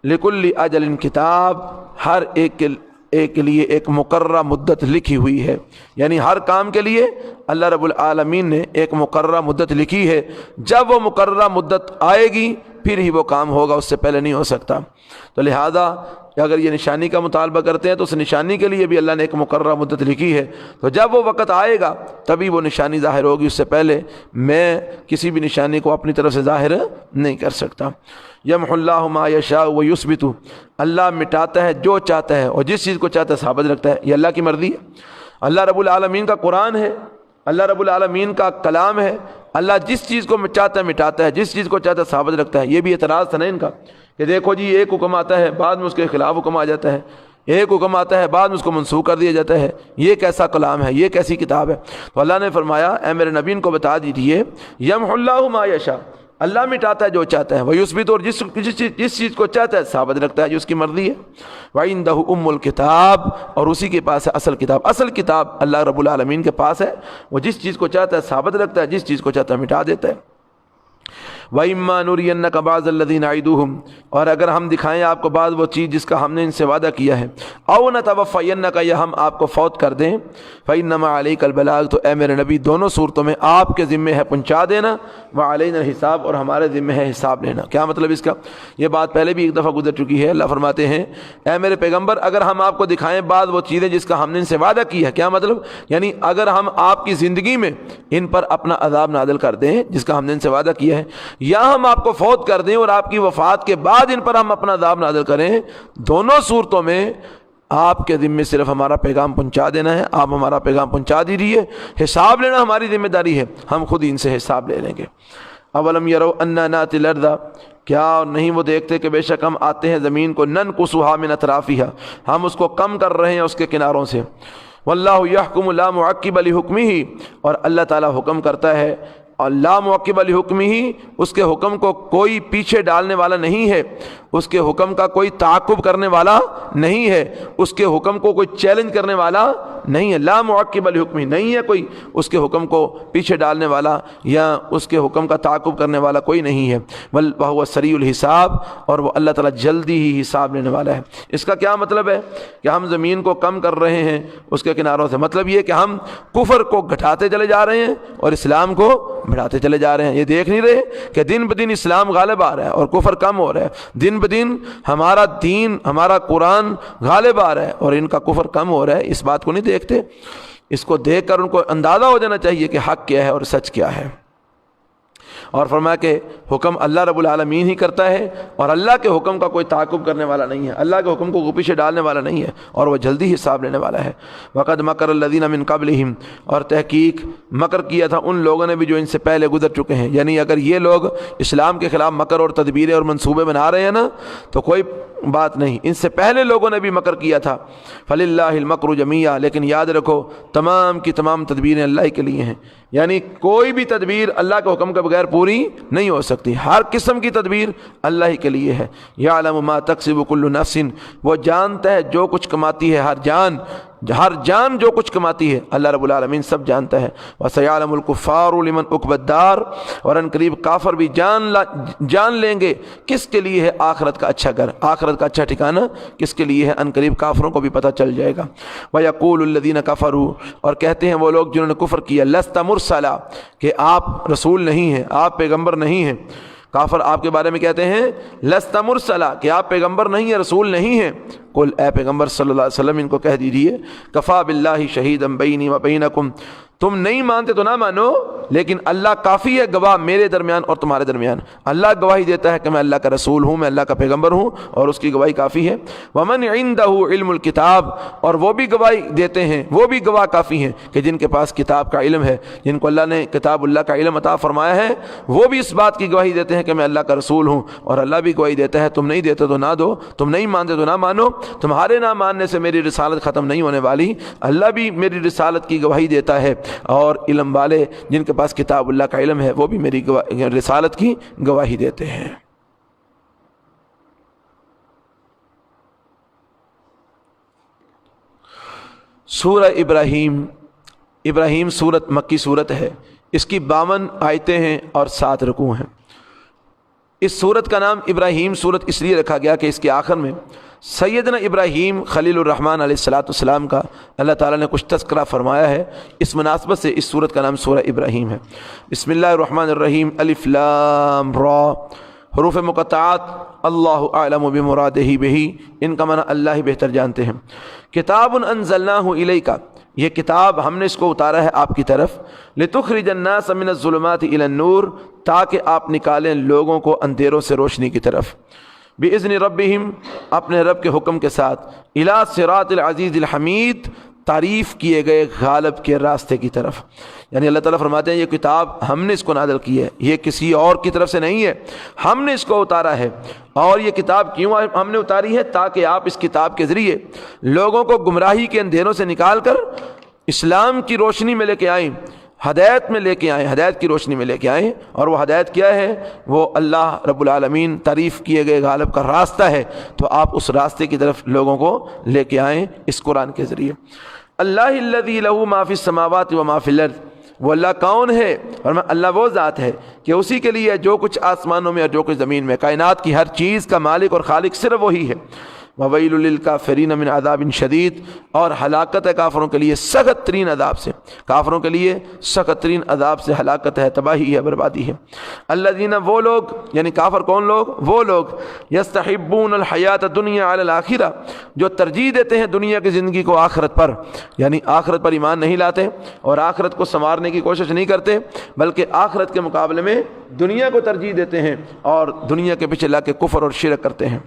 لکل اجل کتاب، ہر ایک کے لیے ایک مقررہ مدت لکھی ہوئی ہے، یعنی ہر کام کے لیے اللہ رب العالمین نے ایک مقررہ مدت لکھی ہے، جب وہ مقررہ مدت آئے گی پھر ہی وہ کام ہوگا، اس سے پہلے نہیں ہو سکتا۔ تو لہذا اگر یہ نشانی کا مطالبہ کرتے ہیں تو اس نشانی کے لیے بھی اللہ نے ایک مقررہ مدت لکھی ہے، تو جب وہ وقت آئے گا تبھی وہ نشانی ظاہر ہوگی، اس سے پہلے میں کسی بھی نشانی کو اپنی طرف سے ظاہر نہیں کر سکتا۔ یمحو اللہ ما یشاء ویثبت، اللہ مٹاتا ہے جو چاہتا ہے اور جس چیز کو چاہتا ہے ثابت رکھتا ہے، یہ اللہ کی مرضی ہے۔ اللہ رب العالمین کا قرآن ہے، اللہ رب العالمین کا کلام ہے، اللہ جس چیز کو چاہتا ہے مٹاتا ہے، جس چیز کو چاہتا ہے ثابت رکھتا ہے۔ یہ بھی اعتراض تھا نا ان کا کہ دیکھو جی ایک حکم آتا ہے بعد میں اس کے خلاف حکم آ جاتا ہے، ایک حکم آتا ہے بعد میں اس کو منسوخ کر دیا جاتا ہے، یہ کیسا کلام ہے، یہ کیسی کتاب ہے؟ تو اللہ نے فرمایا اے میرے نبی ان کو بتا دیجیے، یمحو اللہ ما یشاء، اللہ مٹاتا ہے جو چاہتا ہے، ویثبت، اور جس چیز کو چاہتا ہے ثابت رکھتا ہے جو اس کی مرضی ہے۔ وعنده ام الکتاب، اور اسی کے پاس ہے اصل کتاب۔ اصل کتاب اللہ رب العالمین کے پاس ہے، وہ جس چیز کو چاہتا ہے ثابت رکھتا ہے، جس چیز کو چاہتا ہے مٹا دیتا ہے۔ وَإِمَّا نُرِيَنَّكَ بَعْضَ الَّذِينَ نَعِدُهُمْ، اور اگر ہم دکھائیں آپ کو بعض وہ چیز جس کا ہم نے ان سے وعدہ کیا ہے، أَوْ نَتَوَفَّيَنَّكَ، یا ہم آپ کو فوت کر دیں، فَإِنَّمَا عَلَيْكَ الْبَلَاغُ، تو اے میرے نبی دونوں صورتوں میں آپ کے ذمہ ہے پہنچا دینا، وَعَلَيْنَا الْحِسَابُ، اور ہمارے ذمہ ہے حساب لینا۔ کیا مطلب اس کا؟ یہ بات پہلے بھی ایک دفعہ گزر چکی ہے۔ اللہ فرماتے ہیں اے میرے پیغمبر اگر ہم آپ کو دکھائیں بعض وہ چیزیں جس کا ہم نے ان سے وعدہ کیا ہے، کیا مطلب؟ یعنی اگر ہم آپ کی زندگی میں ان پر اپنا عذاب نازل کر دیں جس کا ہم نے ان سے وعدہ کیا ہے، یا ہم آپ کو فوت کر دیں اور آپ کی وفات کے بعد ان پر ہم اپنا عذاب نازل کریں، دونوں صورتوں میں آپ کے ذمہ صرف ہمارا پیغام پہنچا دینا ہے، آپ ہمارا پیغام پہنچا دیجیے، حساب لینا ہماری ذمہ داری ہے، ہم خود ان سے حساب لے لیں گے۔ اولم یروا انا ناتی الارض، کیا اور نہیں وہ دیکھتے کہ بے شک ہم آتے ہیں زمین کو، ننقصها من اطرافها، ہم اس کو کم کر رہے ہیں اس کے کناروں سے۔ واللہ یحکم لا معقب لحکمہ، اور اللہ تعالی حکم کرتا ہے اور لا معقب لحکمہ، اس کے حکم کو کوئی پیچھے ڈالنے والا نہیں ہے، اس کے حکم کا کوئی تعاقب کرنے والا نہیں ہے، اس کے حکم کو کوئی چیلنج کرنے والا نہیں ہے۔ لا معقب لحکمہ، نہیں ہے کوئی اس کے حکم کو پیچھے ڈالنے والا یا اس کے حکم کا تعاقب کرنے والا کوئی نہیں ہے۔ وَهُوَ سریع الحساب، اور وہ اللہ تعالیٰ جلدی ہی حساب لینے والا ہے۔ اس کا کیا مطلب ہے کہ ہم زمین کو کم کر رہے ہیں اس کے کناروں سے؟ مطلب یہ کہ ہم کفر کو گھٹاتے چلے جا رہے ہیں اور اسلام کو بڑھاتے چلے جا رہے ہیں۔ یہ دیکھ نہیں رہے کہ دن بدن اسلام غالب آ رہا ہے اور کفر کم ہو رہا ہے، دن بدن ہمارا دین ہمارا قرآن غالب آ رہا ہے اور ان کا کفر کم ہو رہا ہے؟ اس بات کو نہیں دیکھتے؟ اس کو دیکھ کر ان کو اندازہ ہو جانا چاہیے کہ حق کیا ہے اور سچ کیا ہے۔ اور فرمایا کہ حکم اللہ رب العالمین ہی کرتا ہے اور اللہ کے حکم کا کوئی تعاقب کرنے والا نہیں ہے، اللہ کے حکم کو پیچھے ڈالنے والا نہیں ہے اور وہ جلدی حساب لینے والا ہے۔ وقد مکر الذین من قبلہم، اور تحقیق مکر کیا تھا ان لوگوں نے بھی جو ان سے پہلے گزر چکے ہیں، یعنی اگر یہ لوگ اسلام کے خلاف مکر اور تدبیریں اور منصوبے بنا رہے ہیں نا تو کوئی بات نہیں، ان سے پہلے لوگوں نے بھی مکر کیا تھا۔ فللہ المکر جمیعا، لیکن یاد رکھو تمام کی تمام تدبیریں اللہ کے لیے ہیں، یعنی کوئی بھی تدبیر اللہ کے حکم کے بغیر پوری نہیں ہو سکتی، ہر قسم کی تدبیر اللہ ہی کے لیے ہے۔ یعلم ما تکسب کل نفس، وہ جانتا ہے جو کچھ کماتی ہے ہر جان جو کچھ کماتی ہے اللہ رب العالمین سب جانتا ہے۔ وَسَيَعْلَمُ الْكُفَّارُ لِمَنْ عُقْبَى الدَّارِ، اور ان قریب کافر بھی جان لیں گے کس کے لیے ہے آخرت کا اچھا گھر، آخرت کا اچھا ٹھکانہ کس کے لیے ہے، ان قریب کافروں کو بھی پتہ چل جائے گا۔ وَيَقُولُ الَّذِينَ كَفَرُوا، اور کہتے ہیں وہ لوگ جنہوں نے کفر کیا، لَسْتَ مُرْسَلًا، کہ آپ رسول نہیں ہیں، آپ پیغمبر نہیں ہیں۔ کافر آپ کے بارے میں کہتے ہیں لست مرسلا، کہ آپ پیغمبر نہیں ہیں، رسول نہیں ہیں۔ قل، اے پیغمبر صلی اللہ علیہ وسلم ان کو کہہ دیجئے، کفا باللہ شہیدا بینی و بینکم، تم نہیں مانتے تو نہ مانو، لیکن اللہ کافی ہے گواہ میرے درمیان اور تمہارے درمیان، اللہ گواہی دیتا ہے کہ میں اللہ کا رسول ہوں، میں اللہ کا پیغمبر ہوں، اور اس کی گواہی کافی ہے۔ ومن عنده علم الکتاب، اور وہ بھی گواہی دیتے ہیں، وہ بھی گواہ کافی ہیں کہ جن کے پاس کتاب کا علم ہے، جن کو اللہ نے کتاب اللہ کا علم عطا فرمایا ہے، وہ بھی اس بات کی گواہی دیتے ہیں کہ میں اللہ کا رسول ہوں، اور اللہ بھی گواہی دیتا ہے تم نہیں دیتے تو نہ دو، تم نہیں مانتے تو نہ مانو، تمہارے نہ ماننے سے میری رسالت ختم نہیں ہونے والی، اللہ بھی میری رسالت کی گواہی دیتا ہے، اور علم والے جن کے پاس کتاب اللہ کا علم ہے وہ بھی میری رسالت کی گواہی دیتے ہیں۔ سورہ ابراہیم سورت مکی سورت ہے، اس کی 52 آیتیں ہیں اور 7 رکوع ہیں۔ اس سورت کا نام ابراہیم سورت اس لیے رکھا گیا کہ اس کے آخر میں سیدنا ابراہیم خلیل الرحمن علیہ السلام کا اللہ تعالیٰ نے کچھ تذکرہ فرمایا ہے، اس مناسبت سے اس سورت کا نام سورہ ابراہیم ہے۔ بسم اللہ الرحمن الرحیم، الف لام را، حروف مقطعات، اللہ اعلم بمرادہ بہ، ان کا معنی اللہ ہی بہتر جانتے ہیں۔ کتاب انزلناہ الیک، یہ کتاب ہم نے اس کو اتارا ہے آپ کی طرف، لتخرج الناس من الظلمات الی النور، تاکہ آپ نکالیں لوگوں کو اندھیروں سے روشنی کی طرف، بِإِذْنِ رَبِّهِمْ، اپنے رب کے حکم کے ساتھ، إِلَىٰ صِرَاطِ الْعَزِيزِ الْحَمِيدِ، تعریف کیے گئے غالب کے راستے کی طرف۔ یعنی اللہ تعالیٰ فرماتے ہیں یہ کتاب ہم نے اس کو نازل کی ہے، یہ کسی اور کی طرف سے نہیں ہے، ہم نے اس کو اتارا ہے۔ اور یہ کتاب کیوں ہم نے اتاری ہے؟ تاکہ آپ اس کتاب کے ذریعے لوگوں کو گمراہی کے اندھیروں سے نکال کر اسلام کی روشنی میں لے کے آئیں، ہدایت میں لے کے آئیں، ہدایت کی روشنی میں لے کے آئیں۔ اور وہ ہدایت کیا ہے؟ وہ اللہ رب العالمین تعریف کیے گئے غالب کا راستہ ہے، تو آپ اس راستے کی طرف لوگوں کو لے کے آئیں اس قرآن کے ذریعے۔ اللہ الذی لہ ما فی السماوات و ما فی الارض، وہ اللہ کون ہے؟ اور اللہ وہ ذات ہے کہ اسی کے لیے جو کچھ آسمانوں میں اور جو کچھ زمین میں، کائنات کی ہر چیز کا مالک اور خالق صرف وہی ہے۔ وَوَيْلٌ لِّلْكَافِرِينَ مِنْ عَذَابٍ شَدِيدٍ، اور ہلاکت ہے کافروں کے لیے سخت ترین عذاب سے، کافروں کے لیے سخت ترین عذاب سے ہلاکت ہے، تباہی ہے، بربادی ہے۔ الذین، وہ لوگ، یعنی کافر کون لوگ؟ وہ لوگ یستحبون الحیات الدنیا علی الآخرہ، جو ترجیح دیتے ہیں دنیا کی زندگی کو آخرت پر، یعنی آخرت پر ایمان نہیں لاتے اور آخرت کو سنوارنے کی کوشش نہیں کرتے، بلکہ آخرت کے مقابلے میں دنیا کو ترجیح دیتے ہیں اور دنیا کے پیچھے لا کے کفر اور شرک کرتے ہیں۔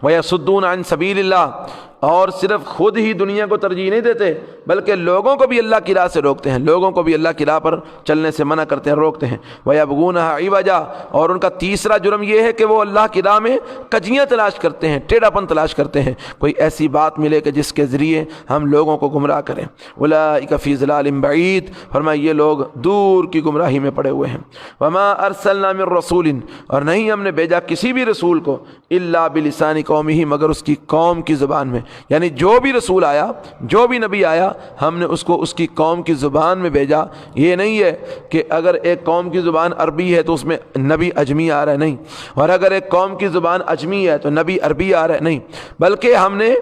وَيَصُدُّونَ عَن سَبِيلِ اللَّهِ، اور صرف خود ہی دنیا کو ترجیح نہیں دیتے بلکہ لوگوں کو بھی اللہ کی راہ سے روکتے ہیں، لوگوں کو بھی اللہ کی راہ پر چلنے سے منع کرتے ہیں، روکتے ہیں۔ وَيَبْغُونَهَا عِوَجًا، اور ان کا تیسرا جرم یہ ہے کہ وہ اللہ کی راہ میں کجیاں تلاش کرتے ہیں، ٹیڑھا پن تلاش کرتے ہیں، کوئی ایسی بات ملے کہ جس کے ذریعے ہم لوگوں کو گمراہ کریں۔ أُولَٰئِكَ فِي ضَلَالٍ بَعِيدٍ، فرمایا یہ لوگ دور کی گمراہی میں پڑے ہوئے ہیں۔ وَمَا أَرْسَلْنَا مِن رَّسُولٍ، اور نہیں ہم نے بھیجا کسی بھی رسول کو، إِلَّا بِلِسَانِ قَوْمِهِ، مگر اس کی قوم کی زبان میں، یعنی جو بھی رسول آیا، جو بھی نبی آیا، ہم نے اس کو اس کی قوم کی زبان میں بھیجا۔ یہ نہیں ہے کہ اگر ایک قوم کی زبان عربی ہے تو اس میں نبی اجمی آ رہا ہے، نہیں، اور اگر ایک قوم کی زبان اجمی ہے تو نبی عربی آ رہا ہے، نہیں، بلکہ ہم نے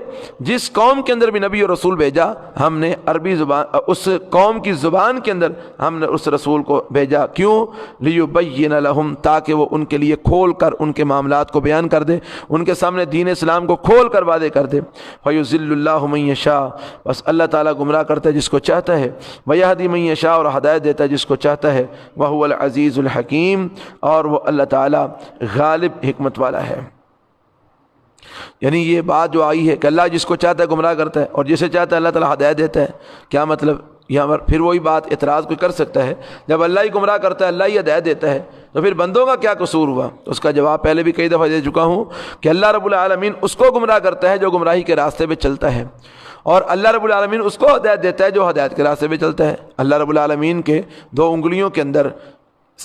جس قوم کے اندر بھی نبی اور رسول بھیجا، ہم نے عربی زبان، اس قوم کی زبان کے اندر ہم نے اس رسول کو بھیجا۔ کیوں؟ لِيُبَيِّنَ لَهُمْ، تاکہ وہ ان کے لیے کھول کر ان کے معاملات کو بیان کر دے، ان کے سامنے دین اسلام کو کھول کر واضح کر دے۔ فیضل اللہ من یشاء، بس اللہ تعالیٰ گمراہ کرتا ہے جس کو چاہتا ہے، ویہدی من یشاء، اور ہدایت دیتا ہے جس کو چاہتا ہے، وہو العزیز الحکیم، اور وہ اللہ تعالیٰ غالب حکمت والا ہے۔ یعنی یہ بات جو آئی ہے کہ اللہ جس کو چاہتا ہے گمراہ کرتا ہے اور جسے چاہتا ہے اللہ تعالیٰ ہدایت دیتا ہے، کیا مطلب؟ یہاں پر پھر وہی بات اعتراض کوئی کر سکتا ہے، جب اللہ ہی گمراہ کرتا ہے، اللہ ہی ہدایت دیتا ہے، تو پھر بندوں کا کیا قصور ہوا؟ تو اس کا جواب پہلے بھی کئی دفعہ دے چکا ہوں کہ اللہ رب العالمین اس کو گمراہ کرتا ہے جو گمراہی کے راستے پہ چلتا ہے، اور اللہ رب العالمین اس کو ہدایت دیتا ہے جو ہدایت کے راستے پہ چلتا ہے۔ اللہ رب العالمین کے دو انگلیوں کے اندر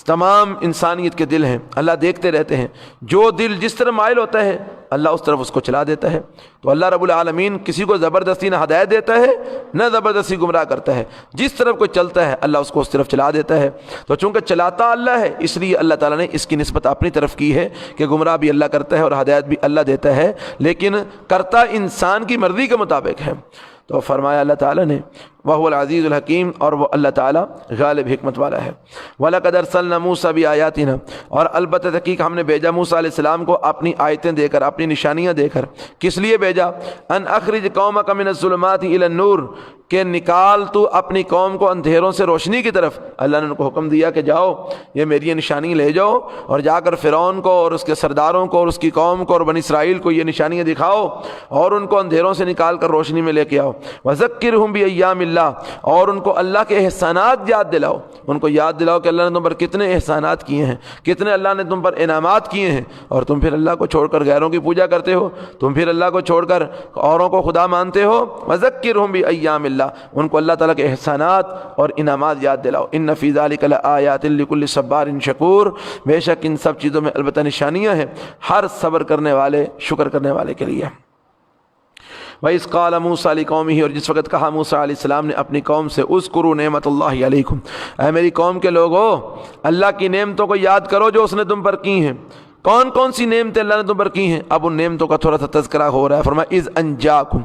تمام انسانیت کے دل ہیں، اللہ دیکھتے رہتے ہیں، جو دل جس طرف مائل ہوتا ہے اللہ اس طرف اس کو چلا دیتا ہے۔ تو اللہ رب العالمین کسی کو زبردستی نہ ہدایت دیتا ہے نہ زبردستی گمراہ کرتا ہے، جس طرف کوئی چلتا ہے اللہ اس کو اس طرف چلا دیتا ہے۔ تو چونکہ چلاتا اللہ ہے اس لیے اللہ تعالیٰ نے اس کی نسبت اپنی طرف کی ہے کہ گمراہ بھی اللہ کرتا ہے اور ہدایت بھی اللہ دیتا ہے، لیکن کرتا انسان کی مرضی کے مطابق ہے۔ تو فرمایا اللہ تعالیٰ نے وَهُوَ الْعَزِيزُ الْحَكِيمُ، اور وہ اللہ تعالیٰ غالب حکمت والا ہے۔ وَلَقَدْ أَرْسَلْنَا مُوسَىٰ بِآيَاتِنَا، اور البتہ تحقیق ہم نے بھیجا موسیٰ علیہ السلام کو اپنی آیتیں دے کر، اپنی نشانیاں دے کر۔ کس لیے بھیجا؟ ان اخرج قومک من الظلمات الی النور، کہ نکال تو اپنی قوم کو اندھیروں سے روشنی کی طرف۔ اللہ نے ان کو حکم دیا کہ جاؤ یہ میری نشانی لے جاؤ اور جا کر فرعون کو اور اس کے سرداروں کو اور اس کی قوم کو اور بنی اسرائیل کو یہ نشانیاں دکھاؤ اور ان کو اندھیروں سے نکال کر روشنی میں لے کے آؤ۔ وذکرہم بایام اللہ، اور ان کو اللہ کے احسانات یاد دلاؤ، ان کو یاد دلاؤ کہ اللہ نے تم پر کتنے احسانات کیے ہیں، کتنے اللہ نے تم پر انعامات کیے ہیں، اور تم پھر اللہ کو چھوڑ کر غیروں کی پوجا کرتے ہو، تم پھر اللہ کو چھوڑ کر اوروں کو خدا مانتے ہو۔ وذکرہم بایام اللہ، ان کو اللہ تعالیٰ کے احسانات اور انعامات یاد دلاؤ۔ ان فی ذلک لآیات لکل صبار شکور، بے شک ان سب چیزوں میں البتہ نشانیاں ہیں ہر صبر کرنے والے، شکر کرنے والے کے لیے۔ وَإِذْ قَالَ مُوسَىٰ لِقَوْمِهِ، اور جس وقت کہا موسیٰ علیہ السلام نے اپنی قوم سے، اذکروا نعمت اللہ علیکم، اے میری قوم کے لوگو اللہ کی نعمتوں کو یاد کرو جو اس نے تم پر کی ہیں۔ کون کون سی نعمتیں اللہ نے تم پر کی ہیں؟ اب ان نعمتوں کا تھوڑا سا تذکرہ ہو رہا ہے۔ فرمایا اذ انجاکم،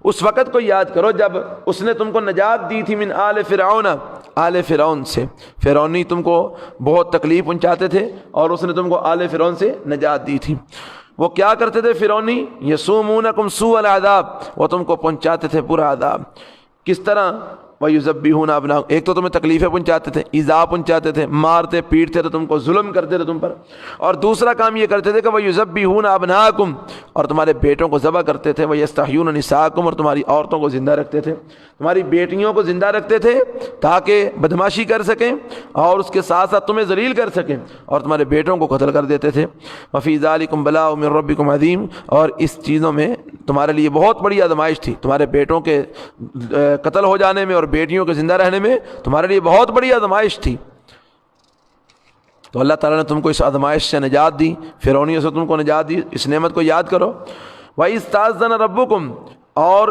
اس وقت کو یاد کرو جب اس نے تم کو نجات دی تھی، من آل فرعون، آل فرعون سے۔ فرعونی تم کو بہت تکلیف پہنچاتے تھے اور اس نے تم کو آل فرعون سے نجات دی تھی۔ وہ کیا کرتے تھے فرعونی؟ یسومونکم سوء العذاب، وہ تم کو پہنچاتے تھے برا عذاب۔ کس طرح؟ وَيُذَبِّحُونَ أَبْنَاءَكُمْ، ایک تو تمہیں تکلیفیں پہنچاتے تھے، ایذا پہنچاتے تھے، مارتے پیٹتے تھے تم کو، ظلم کرتے تھے تم پر، اور دوسرا کام یہ کرتے تھے کہ وَيُذَبِّحُونَ أَبْنَاءَكُمْ، اور تمہارے بیٹوں کو ذبح کرتے تھے، وَيَسْتَحْيُونَ نِسَاءَكُمْ، اور تمہاری عورتوں کو زندہ رکھتے تھے، تمہاری بیٹیوں کو زندہ رکھتے تھے تاکہ بدماشی کر سکیں اور اس کے ساتھ ساتھ تمہیں ذلیل کر سکیں، اور تمہارے بیٹوں کو قتل کر دیتے تھے۔ وَفِي ذَلِكُمْ بَلَاءٌ مِّن رَّبِّكُمْ عَظِيمٌ، اور اس چیزوں میں تمہارے لیے بہت بڑی آزمائش تھی، تمہارے بیٹوں کے قتل ہو جانے میں اور بیٹیوں کے زندہ رہنے میں تمہارے لیے بہت بڑی آزمائش تھی۔ تو اللہ تعالیٰ نے تم کو اس آزمائش سے نجات دی، فرعونیوں سے تم کو نجات دی، اس نعمت کو یاد کرو۔ وَإِذْ تَأَذَّنَ رَبُّكُمْ، اور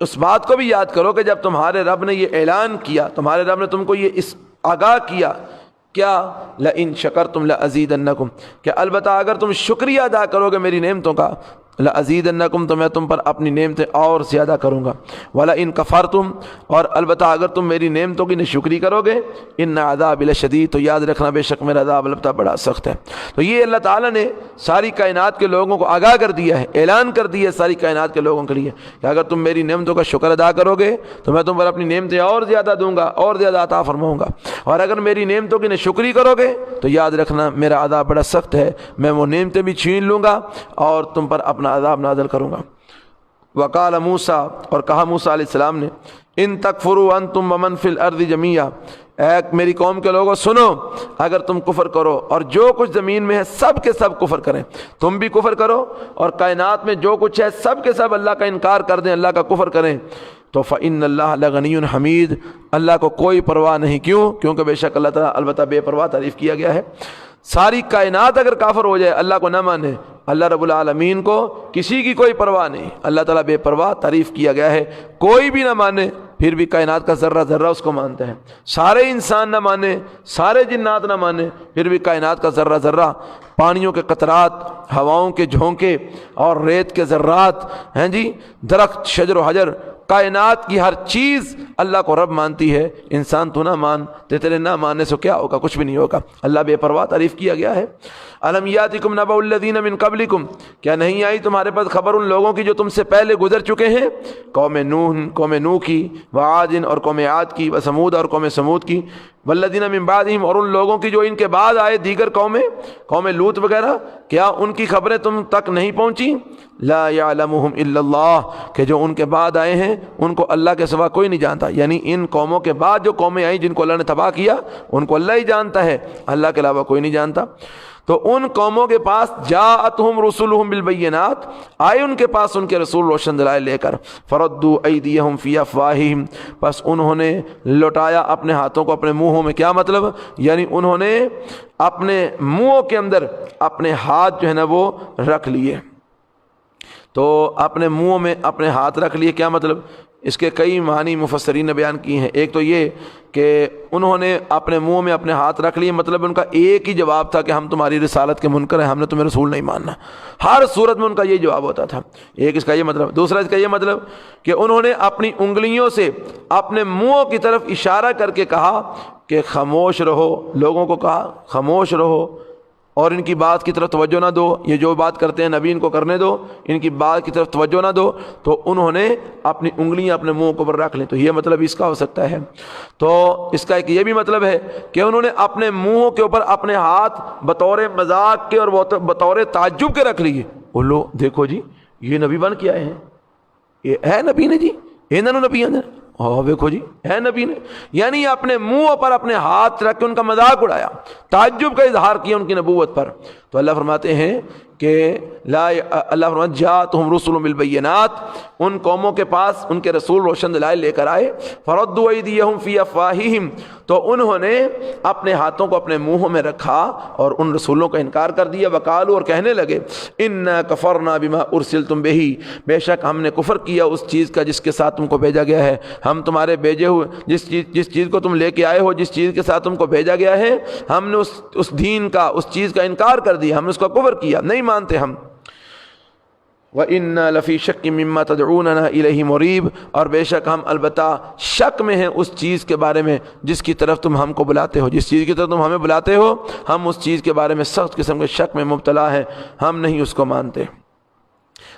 اس بات کو بھی یاد کرو کہ جب تمہارے رب نے یہ اعلان کیا، تمہارے رب نے تم کو یہ اس آگاہ کیا، کیا؟ لَإِن شَكَرْتُمْ لَأَزِيدَنَّكُمْ، کہ البتہ اگر تم شکریہ ادا کرو گے میری نعمتوں کا، لَأَزِيدَنَّكُمْ، تو میں تم پر اپنی نعمتیں اور زیادہ کروں گا، وَلَئِن كَفَرْتُمْ، اور البتہ اگر تم میری نعمتوں کی ناشکری کرو گے، إِنَّ عَذَابِي لَشَدِيدٌ، تو یاد رکھنا بے شک میرا عذاب البتہ بڑا سخت ہے۔ تو یہ اللہ تعالیٰ نے ساری کائنات کے لوگوں کو آگاہ کر دیا ہے، اعلان کر دیا ہے ساری کائنات کے لوگوں کے لیے کہ اگر تم میری نعمتوں کا شکر ادا کرو گے تو میں تم پر اپنی نعمتیں اور زیادہ دوں گا، اور زیادہ عطا فرماؤں گا، اور اگر میری نعمتوں کی ناشکری کرو گے تو یاد رکھنا میرا عذاب بڑا سخت ہے، میں وہ نعمتیں بھی چھین لوں گا اور تم پر اپنا عذاب نازل کروں گا۔ وقال موسیٰ، اور کہا موسیٰ علیہ السلام نے، ان تکفروا انتم ومن فی الارض جمیعا، اے میری قوم کے لوگوں سنو، اگر تم کفر کرو اور جو کچھ زمین میں ہے سب کے سب کفر کریں، تم بھی کفر کرو اور کائنات میں جو کچھ ہے سب کے سب اللہ کا انکار کر دیں، اللہ کا کفر کریں، تو فإن اللہ لغنی حمید، اللہ کو کوئی پرواہ نہیں۔ کیوں؟ کیونکہ بے شک اللہ تعالیٰ البتہ بے پرواہ تعریف کیا گیا ہے۔ ساری کائنات اگر کافر ہو جائے، اللہ کو نہ مانے، اللہ رب العالمین کو کسی کی کوئی پرواہ نہیں، اللہ تعالیٰ بے پرواہ تعریف کیا گیا ہے۔ کوئی بھی نہ مانے پھر بھی کائنات کا ذرہ ذرہ اس کو مانتا ہے، سارے انسان نہ مانے، سارے جنات نہ مانے، پھر بھی کائنات کا ذرہ ذرہ، پانیوں کے قطرات، ہواؤں کے جھونکے اور ریت کے ذرات ہیں جی، درخت، شجر و حجر، کائنات کی ہر چیز اللہ کو رب مانتی ہے، انسان تو نہ مان، تیرے نہ ماننے سے کیا ہوگا؟ کچھ بھی نہیں ہوگا۔ اللہ بے پرواہ تعریف کیا گیا ہے۔ الم یاتکم نبأ الذین من قبلکم، کیا نہیں آئی تمہارے پاس خبر ان لوگوں کی جو تم سے پہلے گزر چکے ہیں؟ قوم نوح کی، وعاد اور قوم عاد کی، وثمود اور قوم سمود کی، والذین من بعدہم اور ان لوگوں کی جو ان کے بعد آئے دیگر قومیں، قوم لوط وغیرہ، کیا ان کی خبریں تم تک نہیں پہنچی؟ لا یعلمہم الا اللہ، کہ جو ان کے بعد آئے ہیں ان کو اللہ کے سوا کوئی نہیں جانتا، یعنی ان قوموں کے بعد جو قومیں آئیں جن کو اللہ نے تباہ کیا ان کو اللہ ہی جانتا ہے، اللہ کے علاوہ کوئی نہیں جانتا۔ تو ان قوموں کے پاس جاءتہم رسلہم بالبینات، آئے ان کے پاس ان کے رسول روشن دلائل لے کر، فردوا ایدیہم فی افواہہم، پس انہوں نے لوٹایا اپنے ہاتھوں کو اپنے منہوں میں۔ کیا مطلب؟ یعنی انہوں نے اپنے منہوں کے اندر اپنے ہاتھ جو ہے نا وہ رکھ لیے۔ تو اپنے منہوں میں اپنے ہاتھ رکھ لیے کیا مطلب؟ اس کے کئی معنی مفسرین نے بیان کیے ہیں۔ ایک تو یہ کہ انہوں نے اپنے منہ میں اپنے ہاتھ رکھ لیے، مطلب ان کا ایک ہی جواب تھا کہ ہم تمہاری رسالت کے منکر ہیں، ہم نے تمہیں رسول نہیں ماننا۔ ہر صورت میں ان کا یہ جواب ہوتا تھا۔ ایک اس کا یہ مطلب۔ دوسرا اس کا یہ مطلب کہ انہوں نے اپنی انگلیوں سے اپنے منہوں کی طرف اشارہ کر کے کہا کہ خاموش رہو، لوگوں کو کہا خاموش رہو اور ان کی بات کی طرف توجہ نہ دو، یہ جو بات کرتے ہیں نبی ان کو کرنے دو، ان کی بات کی طرف توجہ نہ دو۔ تو انہوں نے اپنی انگلیاں اپنے منہ کے اوپر رکھ لیں، تو یہ مطلب اس کا ہو سکتا ہے۔ تو اس کا ایک یہ بھی مطلب ہے کہ انہوں نے اپنے منہوں کے اوپر اپنے ہاتھ بطور مذاق کے اور بطور تعجب کے رکھ لیے۔ بولو دیکھو جی یہ نبی بن کے آئے ہیں، یہ ہے نبی نے جی، انہوں نبی نے، ہاں دیکھو جی ہے نبی نے، یعنی اپنے منہ پر اپنے ہاتھ رکھ کے ان کا مذاق اڑایا، تعجب کا اظہار کیا ان کی نبوت پر۔ تو اللہ فرماتے ہیں کہ اللہ فرماتے جاءتہم رسل بالبینات، ان قوموں کے پاس ان کے رسول روشن دلائل لے کر آئے، فردوا ایدیہم فی افواہہم، تو انہوں نے اپنے ہاتھوں کو اپنے منہوں میں رکھا اور ان رسولوں کا انکار کر دیا۔ وقالوا، اور کہنے لگے، انا کفرنا بما ارسلتم بہ، بے شک ہم نے کفر کیا اس چیز کا جس کے ساتھ تم کو بھیجا گیا ہے، ہم تمہارے بھیجے ہوئے جس چیز کو تم لے کے آئے ہو، جس چیز کے ساتھ تم کو بھیجا گیا ہے، ہم نے اس دین کا، اس چیز کا انکار کر دیا، ہم نے اس کا کفر کیا، نہیں مانتے ہم۔ وَإِنَّا لَفِي شَكٍّ مِّمَّا تَدْعُونَنَا إِلَيْهِ مُرِيبٍ، اور بے شک ہم البتہ شک میں ہیں اس چیز کے بارے میں جس کی طرف تم ہم کو بلاتے ہو، جس چیز کی طرف تم ہمیں بلاتے ہو ہم اس چیز کے بارے میں سخت قسم کے شک میں مبتلا ہیں، ہم نہیں اس کو مانتے۔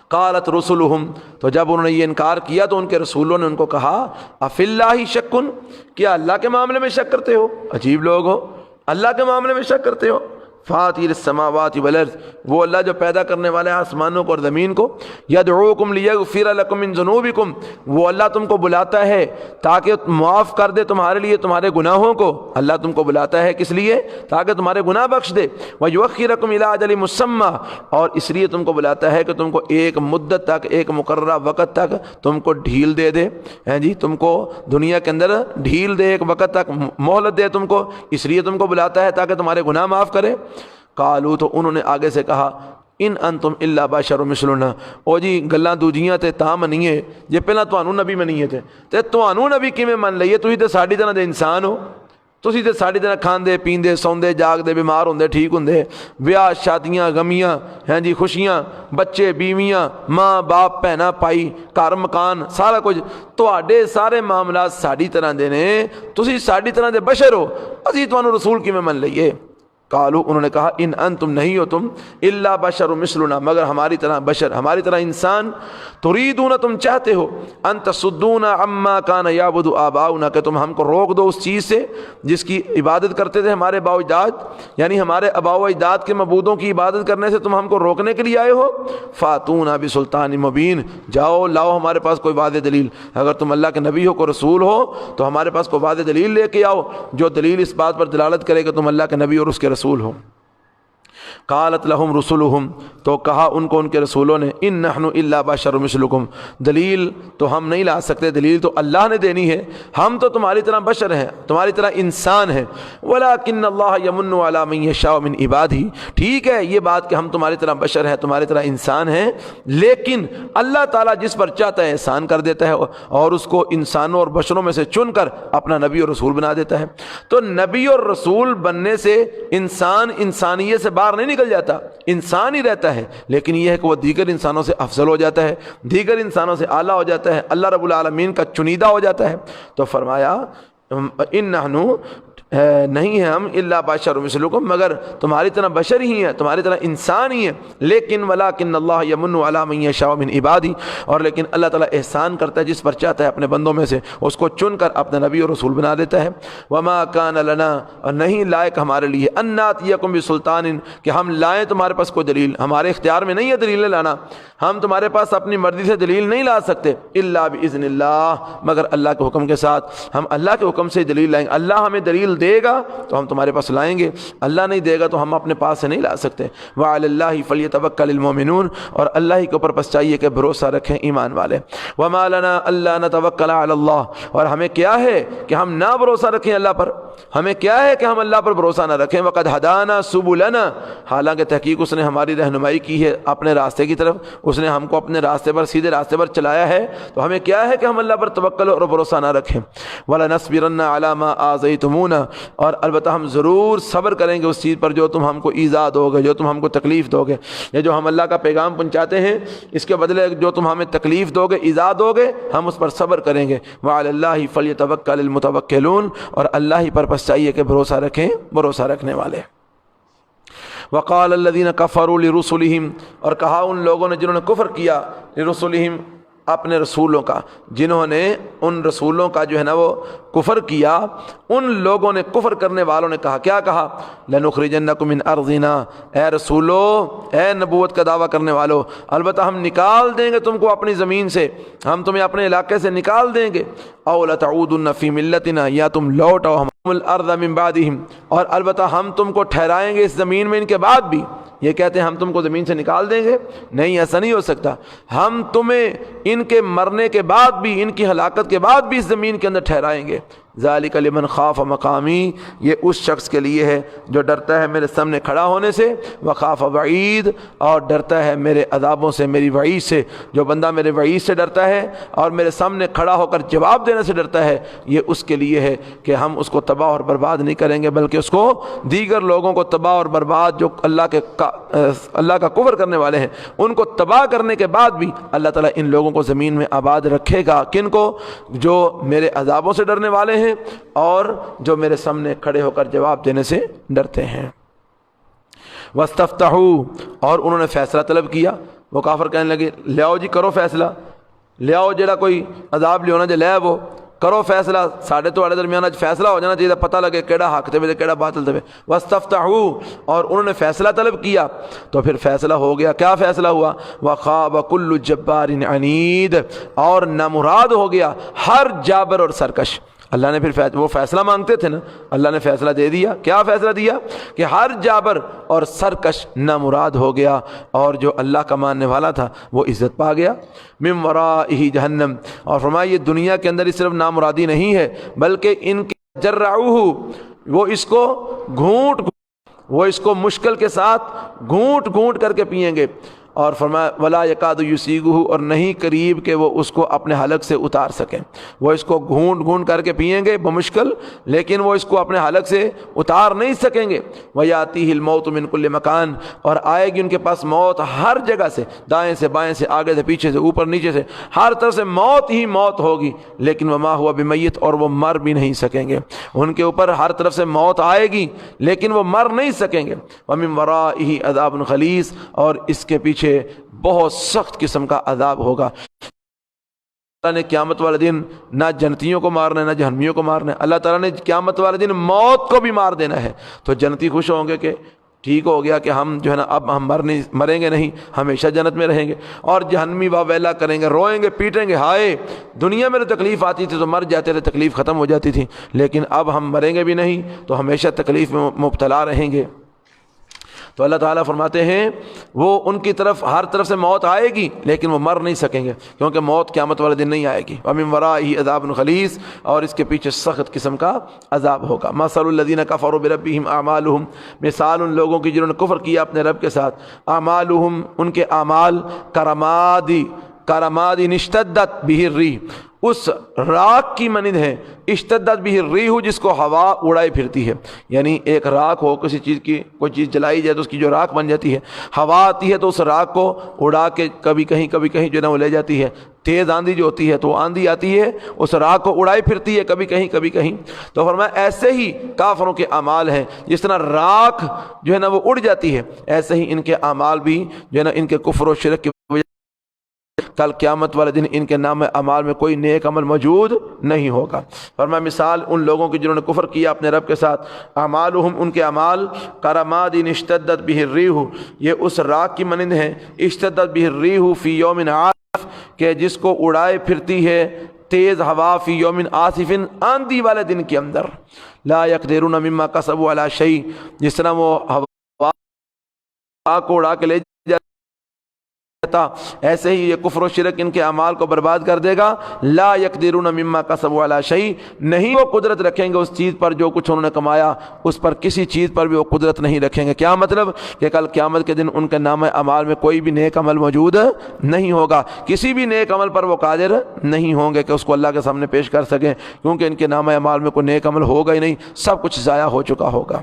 قالت رسلہم، تو جب انہوں نے یہ انکار کیا تو ان کے رسولوں نے ان کو کہا، افی اللہ شکن، کیا اللہ کے معاملے میں شک کرتے ہو؟ عجیب لوگ ہو، اللہ کے معاملے میں شک کرتے ہو۔ فاطر السماوات والارض، وہ اللہ جو پیدا کرنے والے آسمانوں کو اور زمین کو، یدعوکم لیغفر لکم من ذنوبکم، وہ اللہ تم کو بلاتا ہے تاکہ معاف کر دے تمہارے لیے تمہارے گناہوں کو۔ اللہ تم کو بلاتا ہے کس لیے؟ تاکہ تمہارے گناہ بخش دے۔ ویؤخرکم الی اجل مسمى، اور اس لیے تم کو بلاتا ہے کہ تم کو ایک مدت تک، ایک مقررہ وقت تک تم کو ڈھیل دے دے، جی تم کو دنیا کے اندر ڈھیل دے، ایک وقت تک مہلت دے تم کو، اس لیے تم کو بلاتا ہے تاکہ تمہارے گناہ معاف کرے۔ قالو، تو انہوں نے آگے سے کہا، ان انتم الا بشر مثلنا، او جی گلاں دوجیاں تے تاں منیے جے پہلا تانوں نبی منیے تے تانوں نبی کیویں من لئیے؟ تسی تے ساڈی طرح دے انسان ہو، تسی تے ساڈی طرح کھاندے پیندے سوندے جاگدے بیمار ہوندے ٹھیک ہوندے، بیاہ شادیاں غمیاں، ہاں جی خوشیاں، بچے بیویاں، ماں باپ بہناں پائی، گھر مکان سارا کچھ، تواڈے سارے معاملات ساڈی طرح دے نے، تسی ساڈی طرح دے بشر ہو، اسی تانوں رسول کیویں من لئیے؟ قالو، انہوں نے کہا، ان انتم، نہیں ہو تم، الا بشر مثلنا، مگر ہماری طرح بشر، ہماری طرح انسان، تريدون، تم چاہتے ہو، ان تصدونا عما كان يعبد آباؤنا، کہ تم ہم کو روک دو اس چیز سے جس کی عبادت کرتے تھے ہمارے باؤ اجداد، یعنی ہمارے آباء و اجداد کے معبودوں کی عبادت کرنے سے تم ہم کو روکنے کے لیے آئے ہو۔ فاتونا بسلطان مبین، جاؤ لاؤ ہمارے پاس کوئی واضح دلیل، اگر تم اللہ کے نبی ہو، کو رسول ہو تو ہمارے پاس کوئی واضح دلیل لے کے آؤ جو دلیل اس بات پر دلالت کرے کہ تم اللہ کے نبی اور اس کے رسول ہو۔ قالت لهم رسلهم، تو کہا ان کو ان کے رسولوں نے، ان نحن الا بشر مثلکم، دلیل تو ہم نہیں لا سکتے، دلیل تو اللہ نے دینی ہے، ہم تو تمہاری طرح بشر ہیں، تمہاری طرح انسان ہیں، ولکن اللہ یمن علی من یشاء من عبادہ، ٹھیک ہے یہ بات کہ ہم تمہاری طرح بشر ہیں، تمہاری طرح انسان ہیں، لیکن اللہ تعالیٰ جس پر چاہتا ہے احسان کر دیتا ہے اور اس کو انسانوں اور بشروں میں سے چن کر اپنا نبی اور رسول بنا دیتا ہے۔ تو نبی اور رسول بننے سے انسان انسانیت سے باہر نہیں نکل جاتا، انسان ہی رہتا ہے، لیکن یہ ہے کہ وہ دیگر انسانوں سے افضل ہو جاتا ہے، دیگر انسانوں سے اعلیٰ ہو جاتا ہے، اللہ رب العالمین کا چنیدہ ہو جاتا ہے۔ تو فرمایا ان نحنو نہیں ہے ہم الا بشر مثلکم، مگر تمہاری طرح بشر ہی ہیں، تمہاری طرح انسان ہی ہیں، لیکن ولکن اللہ یمن علی من یشاء من عبادی، اور لیکن اللہ تعالیٰ احسان کرتا ہے جس پر چاہتا ہے اپنے بندوں میں سے، اس کو چن کر اپنا نبی اور رسول بنا دیتا ہے۔ وما کان لنا، اور نہیں لائق ہمارے لیے، ان ناتیکم بسلطان، کہ ہم لائیں تمہارے پاس کوئی دلیل، ہمارے اختیار میں نہیں ہے دلیل لانا، ہم تمہارے پاس اپنی مرضی سے دلیل نہیں لا سکتے، الا باذن اللہ، مگر اللہ کے حکم کے ساتھ، ہم اللہ کے حکم سے دلیل لائیں گے۔ اللہ ہمیں دلیل دے گا تو ہم تمہارے پاس لائیں گے، اللہ نہیں دے گا تو ہم اپنے پاس سے نہیں لا سکتے۔ وعلی اللہ فلیتوکل المؤمنون، اور اللہ ہی کے اوپر بس چاہیے کہ بھروسہ رکھیں ایمان والے۔ وما لنا الا نتوکل علی اللہ، اور ہمیں کیا ہے کہ ہم نہ بھروسہ رکھیں اللہ پر، ہمیں کیا ہے کہ ہم اللہ پر بھروسہ نہ رکھیں۔ وقد ہدانا سبلنا، حالانکہ تحقیق اس نے ہماری رہنمائی کی ہے اپنے راستے کی طرف، اس نے ہم کو اپنے راستے پر، سیدھے راستے پر چلایا ہے، تو ہمیں کیا ہے کہ ہم اللہ پر توکل اور بھروسہ نہ رکھیں۔ وَلَنَصْبِرَنَّ عَلَىٰ مَا آذَيْتُمُونَا، اور البتہ ہم ضرور صبر کریں گے اس چیز پر جو تم ہم کو ایذا دو گے، جو تم ہم کو تکلیف دو گے، یہ جو ہم اللہ کا پیغام پہنچاتے ہیں اس کے بدلے جو تم ہمیں تکلیف دو گے، ایذا دو گے، ہم اس پر صبر کریں گے۔ وعلی اللہ فلیتوکل المتوکلون، اور اللہ ہی پر بس چاہیے کہ بھروسہ رکھیں بھروسہ رکھنے والے۔ وقال الذين كفروا لرسلهم، اور کہا ان لوگوں نے جنہوں نے کفر کیا، لرسلهم اپنے رسولوں کا، جنہوں نے ان رسولوں کا جو ہے نا وہ کفر کیا، ان لوگوں نے، کفر کرنے والوں نے کہا، کیا کہا؟ لَنُخْرِجَنَّكُم مِّنْ أَرْضِنَا، اے رسولو، اے نبوت کا دعویٰ کرنے والو، البتہ ہم نکال دیں گے تم کو اپنی زمین سے، ہم تمہیں اپنے علاقے سے نکال دیں گے، اَوْ لَتَعُودُنَّ فِي مِلَّتِنَا، یا تم لوٹ آؤ الارض من بعدہم، اور البتہ ہم تم کو ٹھہرائیں گے اس زمین میں ان کے بعد بھی۔ یہ کہتے ہیں ہم تم کو زمین سے نکال دیں گے، نہیں ایسا نہیں ہو سکتا، ہم تمہیں ان کے مرنے کے بعد بھی، ان کی ہلاکت کے بعد بھی اس زمین کے اندر ٹھہرائیں گے۔ ذالک لمن خاف مقامی، یہ اس شخص کے لیے ہے جو ڈرتا ہے میرے سامنے کھڑا ہونے سے، وخاف وعید، اور ڈرتا ہے میرے عذابوں سے، میری وعید سے۔ جو بندہ میرے وعید سے ڈرتا ہے اور میرے سامنے کھڑا ہو کر جواب دینے سے ڈرتا ہے، یہ اس کے لیے ہے کہ ہم اس کو تباہ اور برباد نہیں کریں گے، بلکہ اس کو دیگر لوگوں کو تباہ اور برباد، جو اللہ کا کفر کرنے والے ہیں، ان کو تباہ کرنے کے بعد بھی اللہ تعالیٰ ان لوگوں کو زمین میں آباد رکھے گا۔ کن کو؟ جو میرے عذابوں سے ڈرنے والے ہیں اور جو میرے سامنے کھڑے ہو کر جواب دینے سے ڈرتے ہیں۔ وَاسْتَفْتَحُوا، اور انہوں نے فیصلہ طلب کیا، وہ کافر کہنے لگے لے آؤ جی کرو فیصلہ، لے آؤ جڑا کوئی عذاب لیونا جے لے وہ کرو فیصلہ، ساڑھے تو درمیان اج فیصلہ ہو جانا چاہیے، پتہ لگے کیڑا حق تے کیڑا باطل تے۔ واستفتحوا، اور انہوں نے فیصلہ طلب کیا تو پھر فیصلہ ہو گیا۔ کیا فیصلہ ہوا؟ وخاب کل جبار عنید، اور نامراد ہو گیا ہر جابر اور سرکش۔ اللہ نے پھر وہ فیصلہ مانگتے تھے نا، اللہ نے فیصلہ دے دیا۔ کیا فیصلہ دیا؟ کہ ہر جابر اور سرکش نامراد ہو گیا، اور جو اللہ کا ماننے والا تھا وہ عزت پا گیا۔ من ورائہ جہنم، اور فرمایا یہ دنیا کے اندر صرف نامرادی نہیں ہے، بلکہ ان کے جرعوہ، وہ اس کو مشکل کے ساتھ گھونٹ گھونٹ کر کے پئیں گے، اور فرمایا ولا یکاد یسیغہ، اور نہیں قریب کہ وہ اس کو اپنے حلق سے اتار سکیں۔ وہ اس کو گھونٹ گھونٹ کر کے پئیں گے بمشکل، لیکن وہ اس کو اپنے حلق سے اتار نہیں سکیں گے۔ ویاتیہ الموت من کل مکان، اور آئے گی ان کے پاس موت ہر جگہ سے، دائیں سے بائیں سے، آگے سے پیچھے سے، اوپر نیچے سے، ہر طرف سے موت ہی موت ہوگی، لیکن وما ہوا بمیت، اور وہ مر بھی نہیں سکیں گے۔ ان کے اوپر ہر طرف سے موت آئے گی لیکن وہ مر نہیں سکیں گے۔ ومن ورائہ عذاب غلیظ، اور اس کے پیچھے بہت سخت قسم کا عذاب ہوگا۔ اللہ نے قیامت والے دن نہ جنتیوں کو مارنا ہے نہ جہنمیوں کو مارنا ہے، اللہ تعالیٰ نے قیامت والے دن موت کو بھی مار دینا ہے۔ تو جنتی خوش ہوں گے کہ ٹھیک ہو گیا کہ ہم جو ہے نا اب ہم مریں گے نہیں، ہمیشہ جنت میں رہیں گے، اور جہنمی واویلا کریں گے، روئیں گے، پیٹیں گے، ہائے دنیا میں تو تکلیف آتی تھی تو مر جاتے تھے، تکلیف ختم ہو جاتی تھی، لیکن اب ہم مریں گے بھی نہیں تو ہمیشہ تکلیف میں مبتلا رہیں گے۔ تو اللہ تعالیٰ فرماتے ہیں وہ ان کی طرف ہر طرف سے موت آئے گی لیکن وہ مر نہیں سکیں گے، کیونکہ موت قیامت والے دن نہیں آئے گی۔ وَمِن وَرَائِهِ عَذَابٌ غَلِيظٌ، اور اس کے پیچھے سخت قسم کا عذاب ہوگا۔ مَثَلُ الَّذِينَ كَفَرُوا بِرَبِّهِمْ أَعْمَالُهُمْ، مثال ان لوگوں کی جنہوں نے کفر کیا اپنے رب کے ساتھ، اعمالهم، ان کے اعمال، کرماد اشتدت به الريح، اس راکھ کی مانند ہے، اشتدت بھی الریح جس کو ہوا اڑائی پھرتی ہے، یعنی ایک راکھ ہو کسی چیز کی، کوئی چیز جلائی جائے تو اس کی جو راکھ بن جاتی ہے، ہوا آتی ہے تو اس راکھ کو اڑا کے کبھی کہیں جو ہے نا وہ لے جاتی ہے، تیز آندھی جو ہوتی ہے تو آندھی آتی ہے اس راکھ کو اڑائی پھرتی ہے کبھی کہیں، تو فرمایا ایسے ہی کافروں کے اعمال ہیں، جس طرح راکھ جو ہے نا وہ اڑ جاتی ہے، ایسے ہی ان کے اعمال بھی جو ہے نا ان کے کفر و شرک کی وجہ کل قیامت والے دن ان کے نام اعمال میں کوئی نیک عمل موجود نہیں ہوگا۔ فرمایا مثال ان لوگوں کی جنہوں نے کفر کیا اپنے رب کے ساتھ، اعمالہم ان کے اعمال کرماد اشتدت بہ الریح، یہ اس راکھ کی مانند ہیں، اشتدت بہ الریح فی یوم عاصف، کہ جس کو اڑائے پھرتی ہے تیز ہوا، فی یوم عاصف آندھی والے دن کے اندر، لا یقدرون مما کسبوا علی شیء، جس طرح وہ ہوا کو اڑا کے لے جاتا، ایسے ہی یہ کفر و شرک ان کے اعمال کو برباد کر دے گا۔ لا یقدرون مما کسبوا علی شیء، نہیں وہ قدرت رکھیں گے اس چیز پر جو کچھ انہوں نے کمایا، اس پر کسی چیز پر بھی وہ قدرت نہیں رکھیں گے۔ کیا مطلب؟ کہ کل قیامت کے دن ان کے نام اعمال میں کوئی بھی نیک عمل موجود نہیں ہوگا، کسی بھی نیک عمل پر وہ قادر نہیں ہوں گے کہ اس کو اللہ کے سامنے پیش کر سکیں، کیونکہ ان کے نام اعمال میں کوئی نیک عمل ہوگا ہی نہیں، سب کچھ ضائع ہو چکا ہوگا۔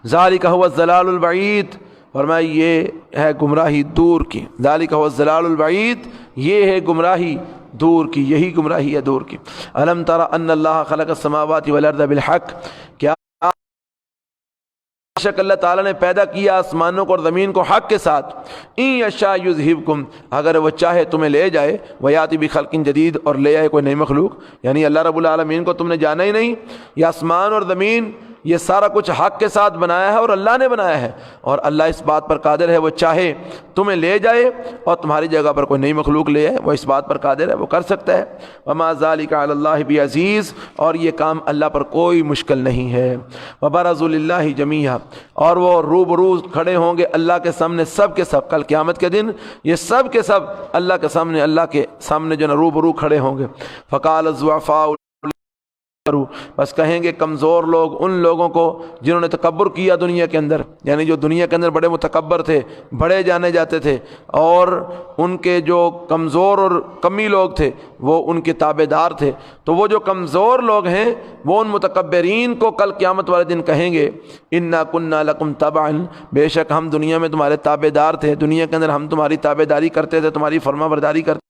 ذالک هو الضلال البعید، فرمایا یہ ہے گمراہی دور کی، ذالک هو الضلال البعید، یہ ہے گمراہی دور کی، یہی گمراہی ہے دور کی۔ الم تر ان اللہ خلق السماوات والارض بالحق، کیا بے شک اللہ تعالیٰ نے پیدا کیا آسمانوں کو اور زمین کو حق کے ساتھ، ان یشاء یذہبکم، اگر وہ چاہے تمہیں لے جائے، ویاتی بخلق جدید، اور لے آئے کوئی نئی مخلوق، یعنی اللہ رب العالمین کو تم نے جانا ہی نہیں، یہ آسمان اور زمین یہ سارا کچھ حق کے ساتھ بنایا ہے اور اللہ نے بنایا ہے، اور اللہ اس بات پر قادر ہے وہ چاہے تمہیں لے جائے اور تمہاری جگہ پر کوئی نئی مخلوق لے آئے، وہ اس بات پر قادر ہے، وہ کر سکتا ہے۔ وما ذلک علی اللہ بعزیز، اور یہ کام اللہ پر کوئی مشکل نہیں ہے۔ وبرزوا للہ جمیعا، اور وہ روبرو کھڑے ہوں گے اللہ کے سامنے سب کے سب، کل قیامت کے دن یہ سب کے سب اللہ کے سامنے جو نا روبرو کھڑے ہوں گے۔ فقال الضعفاء، بس کہیں گے کمزور لوگ ان لوگوں کو جنہوں نے تکبر کیا دنیا کے اندر، یعنی جو دنیا کے اندر بڑے متکبر تھے، بڑے جانے جاتے تھے، اور ان کے جو کمزور اور کمی لوگ تھے وہ ان کے تابع دار تھے، تو وہ جو کمزور لوگ ہیں وہ ان متکبرین کو کل قیامت والے دن کہیں گے انا کننا لکم تبعا، بے شک ہم دنیا میں تمہارے تابع دار تھے، دنیا کے اندر ہم تمہاری تابع داری کرتے تھے، تمہاری فرما برداری کرتے تھے۔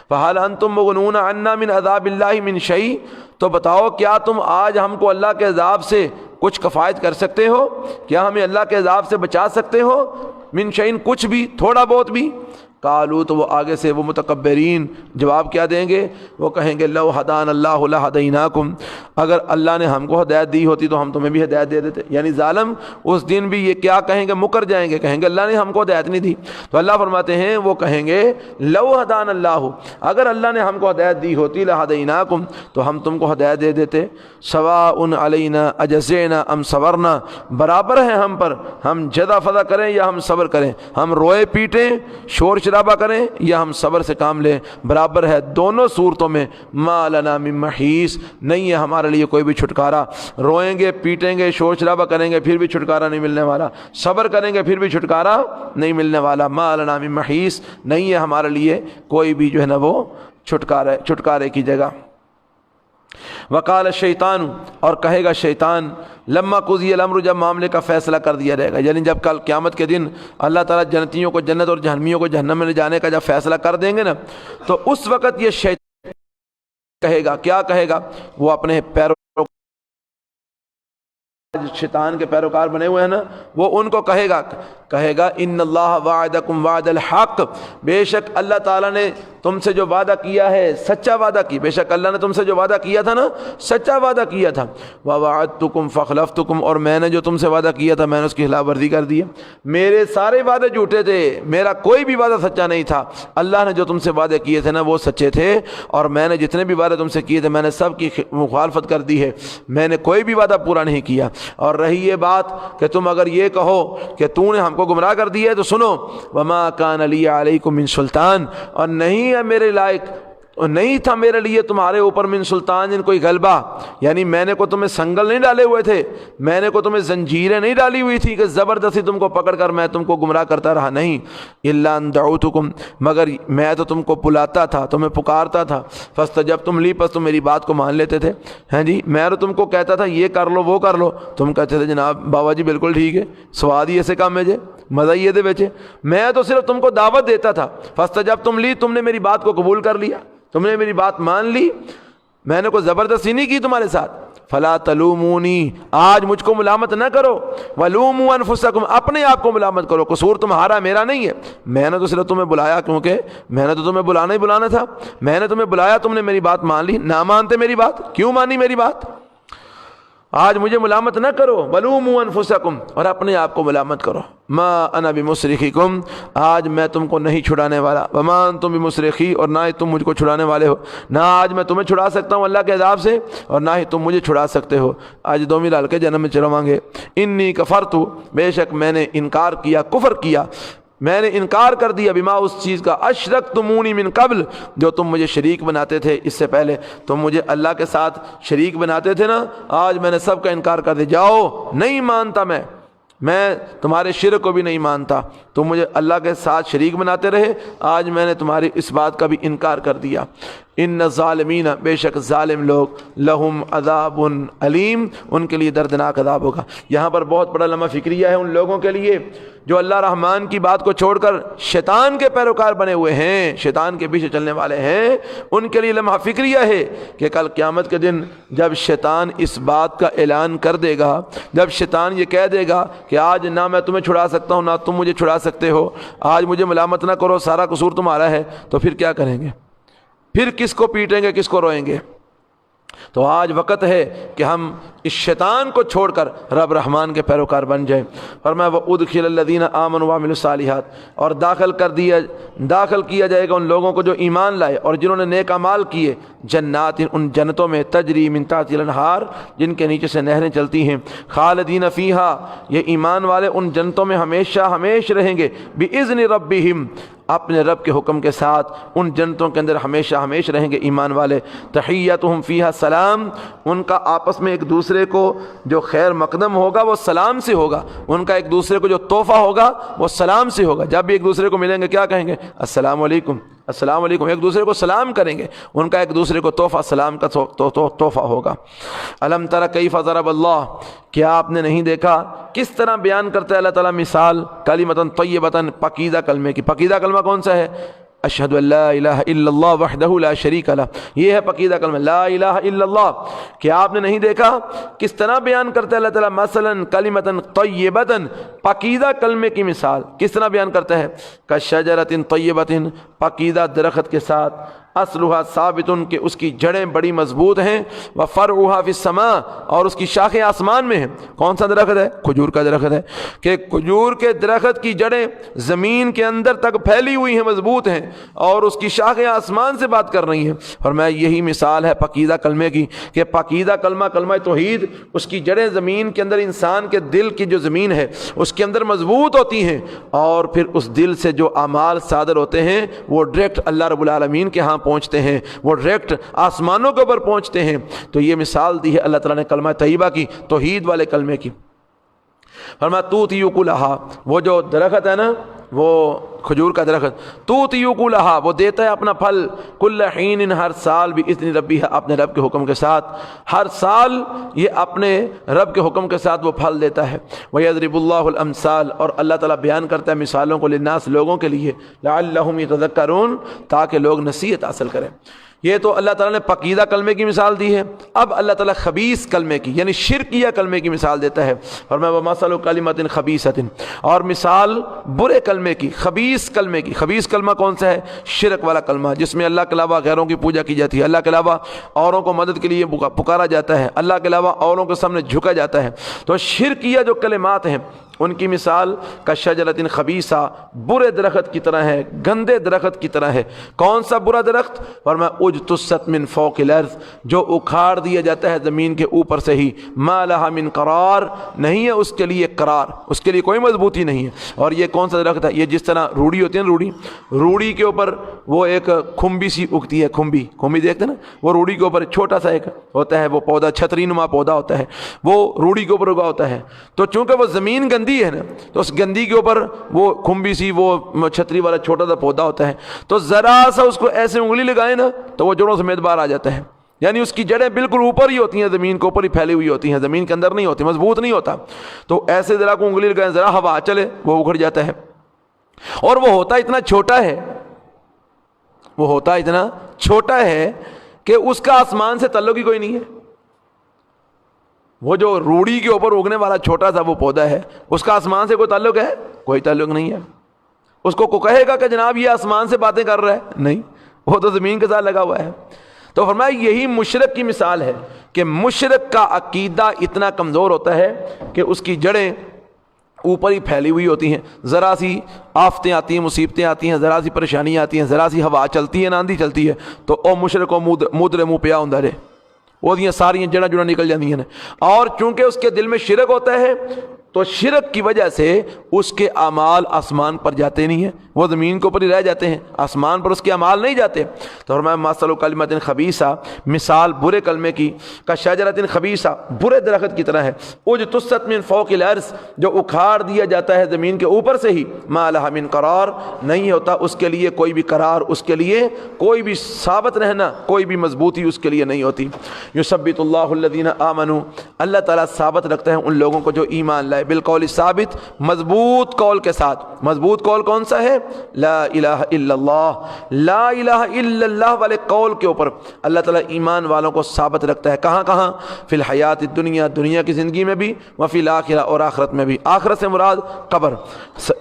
فَهَلْ أَنْتُمْ مُغْنُونَ عَنَّا مِنْ عَذَابِ اللَّهِ مِنْ شَيْءٍ، تو بتاؤ کیا تم آج ہم کو اللہ کے عذاب سے کچھ کفایت کر سکتے ہو؟ کیا ہمیں اللہ کے عذاب سے بچا سکتے ہو؟ من شیء، کچھ بھی، تھوڑا بہت بھی؟ قالوا، تو وہ آگے سے وہ متکبرین جواب کیا دیں گے؟ وہ کہیں گے لو ہدان اللہ لہدیناکم، اگر اللہ نے ہم کو ہدایت دی ہوتی تو ہم تمہیں بھی ہدایت دے دیتے۔ یعنی ظالم اس دن بھی یہ کیا کہیں گے؟ مکر جائیں گے، کہیں گے اللہ نے ہم کو ہدایت نہیں دی۔ تو اللہ فرماتے ہیں وہ کہیں گے لو ہدان اللہ، اگر اللہ نے ہم کو ہدایت دی ہوتی لہدیناکم، تو ہم تم کو ہدایت دے دیتے۔ سواء علینا اجزعنا ام صبرنا، برابر ہے ہم پر، ہم جزا فضا کریں یا ہم صبر کریں، ہم روئے پیٹیں شور شرابہ کریں یا ہم صبر سے کام لیں، برابر ہے دونوں صورتوں میں۔ ما لنا من محیص، نہیں ہے ہمارے لیے کوئی بھی چھٹکارا، روئیں گے پیٹیں گے شور شرابہ کریں گے پھر بھی چھٹکارا نہیں ملنے والا، صبر کریں گے پھر بھی چھٹکارا نہیں ملنے والا۔ ما لنا من محیص، نہیں ہے ہمارے لیے کوئی بھی جو ہے نا وہ چھٹکارے کی جگہ۔ وقال الشیطان، اور کہے گا شیطان، لما قضی الامر، جب معاملے کا فیصلہ کر دیا جائے گا، یعنی جب کل قیامت کے دن اللہ تعالیٰ جنتیوں کو جنت اور جہنمیوں کو جہنم میں لے جانے کا جب فیصلہ کر دیں گے نا، تو اس وقت یہ شیطان کہے گا، کیا کہے گا؟ وہ اپنے شیطان کے پیروکار بنے ہوئے ہیں نا، وہ ان کو کہے گا ان اللہ وعدکم وعد الحق، بے شک اللہ تعالیٰ نے تم سے جو وعدہ کیا ہے سچا وعدہ کی، بے شک اللہ نے تم سے جو وعدہ کیا تھا نا سچا وعدہ کیا تھا۔ ووعدتکم فخلفتکم، اور میں نے جو تم سے وعدہ کیا تھا میں نے اس کی خلاف ورزی کر دی ہے، میرے سارے وعدے جھوٹے تھے، میرا کوئی بھی وعدہ سچا نہیں تھا، اللہ نے جو تم سے وعدے کیے تھے نا وہ سچے تھے، اور میں نے جتنے بھی وعدے تم سے کیے تھے میں نے سب کی مخالفت کر دی ہے، میں نے کوئی بھی وعدہ پورا نہیں کیا۔ اور رہی یہ بات کہ تم اگر یہ کہو کہ تو نے ہم کو گمراہ کر دیا ہے تو سنو، وما کان لی علیکم من سلطان، اور نہیں ہے میرے لائق نہیں تھا میرے لیے تمہارے اوپر من سلطان ان کوئی غلبہ، یعنی میں نے کو تمہیں سنگل نہیں ڈالے ہوئے تھے، میں نے کو تمہیں زنجیریں نہیں ڈالی ہوئی تھی کہ زبردستی تم کو پکڑ کر میں تم کو گمراہ کرتا رہا، نہیں، الا ان دعوتکم، مگر میں تو تم کو بلاتا تھا، تمہیں پکارتا تھا، فاستجبتم لی، پس تم میری بات کو مان لیتے تھے، ہاں جی، میں تو تم کو کہتا تھا یہ کر لو وہ کر لو، تم کہتے تھے جناب بابا جی بالکل ٹھیک ہے، سواد ہی ایسے کام ہے جے، مزہ ہی یہ دے، میں تو صرف تم کو دعوت دیتا تھا، فاستجبتم لی، تم نے میری بات کو قبول کر لیا، تم نے میری بات مان لی، میں نے کوئی زبردستی نہیں کی تمہارے ساتھ، فلا تلومونی، آج مجھ کو ملامت نہ کرو، ولوموا انفسکم، اپنے آپ کو ملامت کرو، قصور تمہارا میرا نہیں ہے، میں نے تو صرف تمہیں بلایا، کیونکہ میں نے تو تمہیں بلانا ہی بلانا تھا، میں نے تمہیں بلایا، تم نے میری بات مان لی، نہ مانتے میری بات، کیوں مانی میری بات، آج مجھے ملامت نہ کرو، ولوموا انفسکم، اور اپنے آپ کو ملامت کرو، ما انا بمصرخکم، آج میں تم کو نہیں چھڑانے والا، وما انتم بمصرخی، اور نہ ہی تم مجھ کو چھڑانے والے ہو، نہ آج میں تمہیں چھڑا سکتا ہوں اللہ کے عذاب سے، اور نہ ہی تم مجھے چھڑا سکتے ہو، آج دو ملال کے جنم میں چلوائیں گے، انی کفرت، بے شک میں نے انکار کیا، کفر کیا، میں نے انکار کر دیا، بما اس چیز کا، اشرکتمونی من قبل، جو تم مجھے شریک بناتے تھے اس سے پہلے، تم مجھے اللہ کے ساتھ شریک بناتے تھے نا، آج میں نے سب کا انکار کر دیا، جاؤ، نہیں مانتا میں تمہارے شرک کو بھی نہیں مانتا، تم مجھے اللہ کے ساتھ شریک بناتے رہے، آج میں نے تمہاری اس بات کا بھی انکار کر دیا، ان الظالمین، بے شک ظالم لوگ، لہم عذاب علیم، ان کے لیے دردناک عذاب ہوگا۔ یہاں پر بہت بڑا لمحہ فکریہ ہے ان لوگوں کے لیے جو اللہ رحمان کی بات کو چھوڑ کر شیطان کے پیروکار بنے ہوئے ہیں، شیطان کے پیچھے چلنے والے ہیں، ان کے لیے لمحہ فکریہ ہے کہ کل قیامت کے دن جب شیطان اس بات کا اعلان کر دے گا، جب شیطان یہ کہہ دے گا کہ آج نہ میں تمہیں چھڑا سکتا ہوں نہ تم مجھے چھڑا سکتے ہو، آج مجھے ملامت نہ کرو، سارا قصور تمہارا ہے، تو پھر کیا کریں گے؟ پھر کس کو پیٹیں گے، کس کو روئیں گے؟ تو آج وقت ہے کہ ہم اس شیطان کو چھوڑ کر رب رحمان کے پیروکار بن جائیں۔ فرمایا وَأُدْخِلَ الَّذِينَ آمَنُوا وَعَمِلُوا الصَّالِحَاتِ، اور داخل کیا جائے گا ان لوگوں کو جو ایمان لائے اور جنہوں نے نیک اعمال کیے، جنات، ان جنتوں میں، تجری من تحتہا الانہار، جن کے نیچے سے نہریں چلتی ہیں، خالدین فیہا، یہ ایمان والے ان جنتوں میں ہمیشہ ہمیش رہیں گے، بِإِذْنِ رَبِّهِمْ، اپنے رب کے حکم کے ساتھ ان جنتوں کے اندر ہمیشہ ہمیش رہیں گے ایمان والے، تحیتہم فیہا سلام، ان کا آپس میں ایک دوسرے کو جو خیر مقدم ہوگا وہ سلام سے ہوگا، ان کا ایک دوسرے کو جو تحفہ ہوگا وہ سلام سے ہوگا، جب بھی ایک دوسرے کو ملیں گے کیا کہیں گے؟ السلام علیکم، السلام علیکم، ایک دوسرے کو سلام کریں گے، ان کا ایک دوسرے کو تحفہ سلام کا تحفہ ہوگا۔ الم تر کیف ضرب اللہ، کیا آپ نے نہیں دیکھا کس طرح بیان کرتا ہے اللہ تعالیٰ مثال، کلمۃ طیبۃ، پاکیزہ کلمے کی، پاکیزہ کلمہ کون سا ہے؟ اشہد ان لا الہ الا اللہ وحدہ لا شریک لہ، یہ ہے پاکیزہ کلمہ، لا الہ الا اللہ۔ کیا آپ نے نہیں دیکھا کس طرح بیان کرتا ہے اللہ تعالیٰ مثلا کلمۃ طیبۃ، پاکیزہ کلمے کی مثال کس طرح بیان کرتا ہے؟ کشجرۃ طیبۃ، پاکیزہ درخت کے ساتھ، اصلها ثابت، کہ اس کی جڑیں بڑی مضبوط ہیں، وفرعها فی السماء، اور اس کی شاخیں آسمان میں ہیں۔ کون سا درخت ہے؟ کھجور کا درخت ہے، کہ کھجور کے درخت کی جڑیں زمین کے اندر تک پھیلی ہوئی ہیں، مضبوط ہیں، اور اس کی شاخیں آسمان سے بات کر رہی ہیں۔ اور میں یہی مثال ہے پاکیزہ کلمے کی، کہ پاکیزہ کلمہ، کلمہ توحید، اس کی جڑیں زمین کے اندر، انسان کے دل کی جو زمین ہے اس کے اندر مضبوط ہوتی ہیں، اور پھر اس دل سے جو اعمال صادر ہوتے ہیں وہ ڈائریکٹ اللہ رب العالمین کے ہاں پہنچتے ہیں، وہ ڈائریکٹ آسمانوں کے اوپر پہنچتے ہیں۔ تو یہ مثال دی ہے اللہ تعالیٰ نے کلمہ طیبہ کی، توحید والے کلمے کی۔ فرمایا توتی اکلہا، وہ جو درخت ہے نا، وہ کھجور کا درخت، توتی اکلہا، وہ دیتا ہے اپنا پھل، کل حین، ہر سال، باذن ربی، اپنے رب کے حکم کے ساتھ، ہر سال یہ اپنے رب کے حکم کے ساتھ وہ پھل دیتا ہے۔ وَيَضْرِبُ اللَّهُ الْأَمْثَالَ، اور اللہ تعالیٰ بیان کرتا ہے مثالوں کو، للناس، لوگوں کے لیے، لعلہم یتذکرون، تاکہ لوگ نصیحت حاصل کریں۔ یہ تو اللہ تعالیٰ نے پاکیزہ کلمے کی مثال دی ہے، اب اللہ تعالیٰ خبیث کلمے کی یعنی شرکیہ کلمے کی مثال دیتا ہے۔ اور میں وَمَثَلُ كَلِمَةٍ خَبِيثَةٍ، اور مثال برے کلمے کی، خبیث کلمے کی۔ خبیث کلمہ کون سا ہے؟ شرک والا کلمہ، جس میں اللہ کے علاوہ غیروں کی پوجا کی جاتی ہے، اللہ کے علاوہ اوروں کو مدد کے لیے پکارا جاتا ہے، اللہ کے علاوہ اوروں کے سامنے جھکا جاتا ہے۔ تو شرکیہ جو کلمات ہیں ان کی مثال کا شجرۃ خبیثہ، برے درخت کی طرح ہے، گندے درخت کی طرح ہے۔ کون سا برا درخت؟ فرمایا اجتثت من فوق الارض، جو اکھاڑ دیا جاتا ہے زمین کے اوپر سے ہی، ما لها من قرار، نہیں ہے اس کے لیے قرار، اس کے لیے کوئی مضبوطی نہیں ہے۔ اور یہ کون سا درخت ہے؟ یہ جس طرح روڑی ہوتی ہے نا، روڑی کے اوپر وہ ایک کھمبی سی اگتی ہے، کھمبی دیکھتے ہیں نا، وہ روڑی کے اوپر چھوٹا سا ایک ہوتا ہے، وہ پودا چھتری نما پودا ہوتا ہے، وہ روڑی کے اوپر اگا ہوتا ہے. تو چونکہ وہ زمین گندی ہے نا، تو اس گندی کے اوپر وہ کھمبی سی وہ چھتری والا چھوٹا سا پودا ہوتا ہے، تو ذرا سا اس کو ایسے انگلی لگائے نا تو وہ جڑوں سمیت باہر آ جاتا ہے. یعنی اس کی جڑیں بالکل اوپر ہی ہوتی ہیں، زمین کے اوپر ہی پھیلی ہوئی ہوتی ہیں، زمین کے اندر نہیں ہوتی، مضبوط نہیں ہوتا. تو ایسے ذرا کو انگلی لگائیں، ذرا ہوا چلے وہ اکھڑ جاتا ہے. اور وہ ہوتا اتنا چھوٹا ہے کہ اس کا آسمان سے تعلق ہی کوئی نہیں ہے. وہ جو روڑی کے اوپر اگنے والا چھوٹا سا وہ پودا ہے، اس کا آسمان سے کوئی تعلق ہے؟ کوئی تعلق نہیں ہے. اس کو کہے گا کہ جناب یہ آسمان سے باتیں کر رہا ہے؟ نہیں، وہ تو زمین کے ساتھ لگا ہوا ہے. تو فرمایا یہی مشرک کی مثال ہے کہ مشرک کا عقیدہ اتنا کمزور ہوتا ہے کہ اس کی جڑیں اوپر ہی پھیلی ہوئی ہوتی ہیں. ذرا سی آفتیں آتی ہیں، مصیبتیں آتی ہیں، ذرا سی پریشانیاں آتی ہیں، ذرا سی ہوا چلتی ہے، آندھی چلتی ہے، تو او مشرک و مودرے منہ پیا ہوں رہے، وہ دیاں ساری جڑا نکل جاندی ہیں. اور چونکہ اس کے دل میں شرک ہوتا ہے تو شرک کی وجہ سے اس کے اعمال آسمان پر جاتے نہیں ہیں، وہ زمین کے اوپر ہی رہ جاتے ہیں، آسمان پر اس کے اعمال نہیں جاتے. تو فرمایا مثل کلمۃ خبیثہ، مثال برے کلمے کی، کا شجرۃ خبیثہ، برے درخت کی طرح ہے، اجتثت من فوق الارض، جو اکھاڑ دیا جاتا ہے زمین کے اوپر سے ہی، ما لها من قرار، نہیں ہوتا اس کے لیے کوئی بھی قرار، اس کے لیے کوئی بھی ثابت رہنا، کوئی بھی مضبوطی اس کے لیے نہیں ہوتی. یثبت اللہ الذین آمنوا، اللہ تعالیٰ ثابت رکھتا ہے ان لوگوں کو جو ایمان لائے، بالقول ثابت، مضبوط قول کے ساتھ. مضبوط قول کون سا ہے؟ لا الہ الا اللہ، لا الہ الا اللہ والے قول کے اوپر اللہ تعالیٰ ایمان والوں کو ثابت رکھتا ہے. کہاں؟ فی الحیات الدنیا، دنیا کی زندگی میں بھی، وفی الآخرہ، اور آخرت میں بھی. آخرت سے مراد قبر.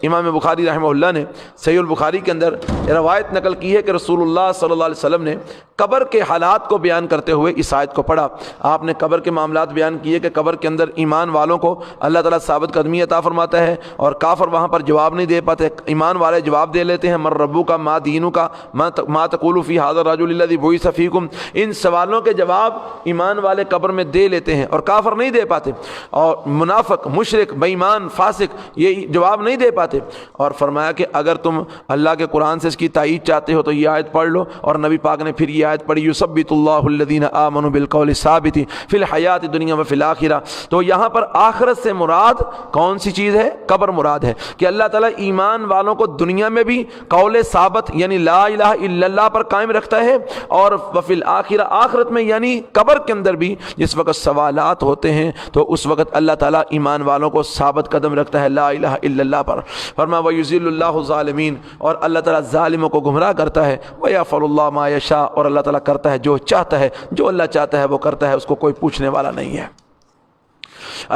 امام بخاری رحمہ اللہ نے صحیح البخاری کے اندر روایت نقل کی ہے کہ رسول اللہ صلی اللہ علیہ وسلم نے قبر کے حالات کو بیان کرتے ہوئے اس آیت کو پڑھا. آپ نے قبر کے معاملات بیان کیے کہ قبر کے اندر ایمان والوں کو اللہ تعالیٰ ثابت قدمی عطا فرماتا ہے، اور کافر وہاں پر جواب نہیں دے پاتے. ایمان والے جواب دے لیتے ہیں، من ربو کا، ما دینو کا، ما تقول فی ھذا الرجل الذی بعث فیکم. ان سوالوں کے جواب ایمان والے قبر میں دے لیتے ہیں اور کافر نہیں دے پاتے، اور منافق، مشرک، بے ایمان، فاسق یہ جواب نہیں دے پاتے. اور فرمایا کہ اگر تم اللہ کے قرآن سے اس کی تائید چاہتے ہو تو یہ آیت پڑھ لو. اور نبی پاک نے پھر یہ آیت پڑھی، یثبت اللہ الذین آمنوا بالقول الثابت فی الحیات الدنیا وفی الآخرہ. تو یہاں پر آخرت سے مراد کون سی چیز ہے؟ قبر مراد ہے کہ اللہ تعالیٰ ایمان والوں کو دنیا میں بھی قول ثابت یعنی لا الہ الا اللہ پر قائم رکھتا ہے، اور وفی الآخرہ، آخرت میں یعنی قبر کے اندر بھی جس وقت سوالات ہوتے ہیں تو اس وقت اللہ تعالیٰ ایمان والوں کو ثابت قدم رکھتا ہے لا الہ الا اللہ پر. فرمایا وَيُذِلُّ اللَّهُ الظَّالِمِينَ، اور اللہ تعالیٰ ظالموں کو گمراہ کرتا ہے. وَيَفْعَلُ اللَّهُ مَا يَشَاءُ، اور اللہ تعالیٰ کرتا ہے جو چاہتا ہے، جو اللہ چاہتا ہے وہ کرتا ہے، اس کو کوئی پوچھنے والا نہیں ہے.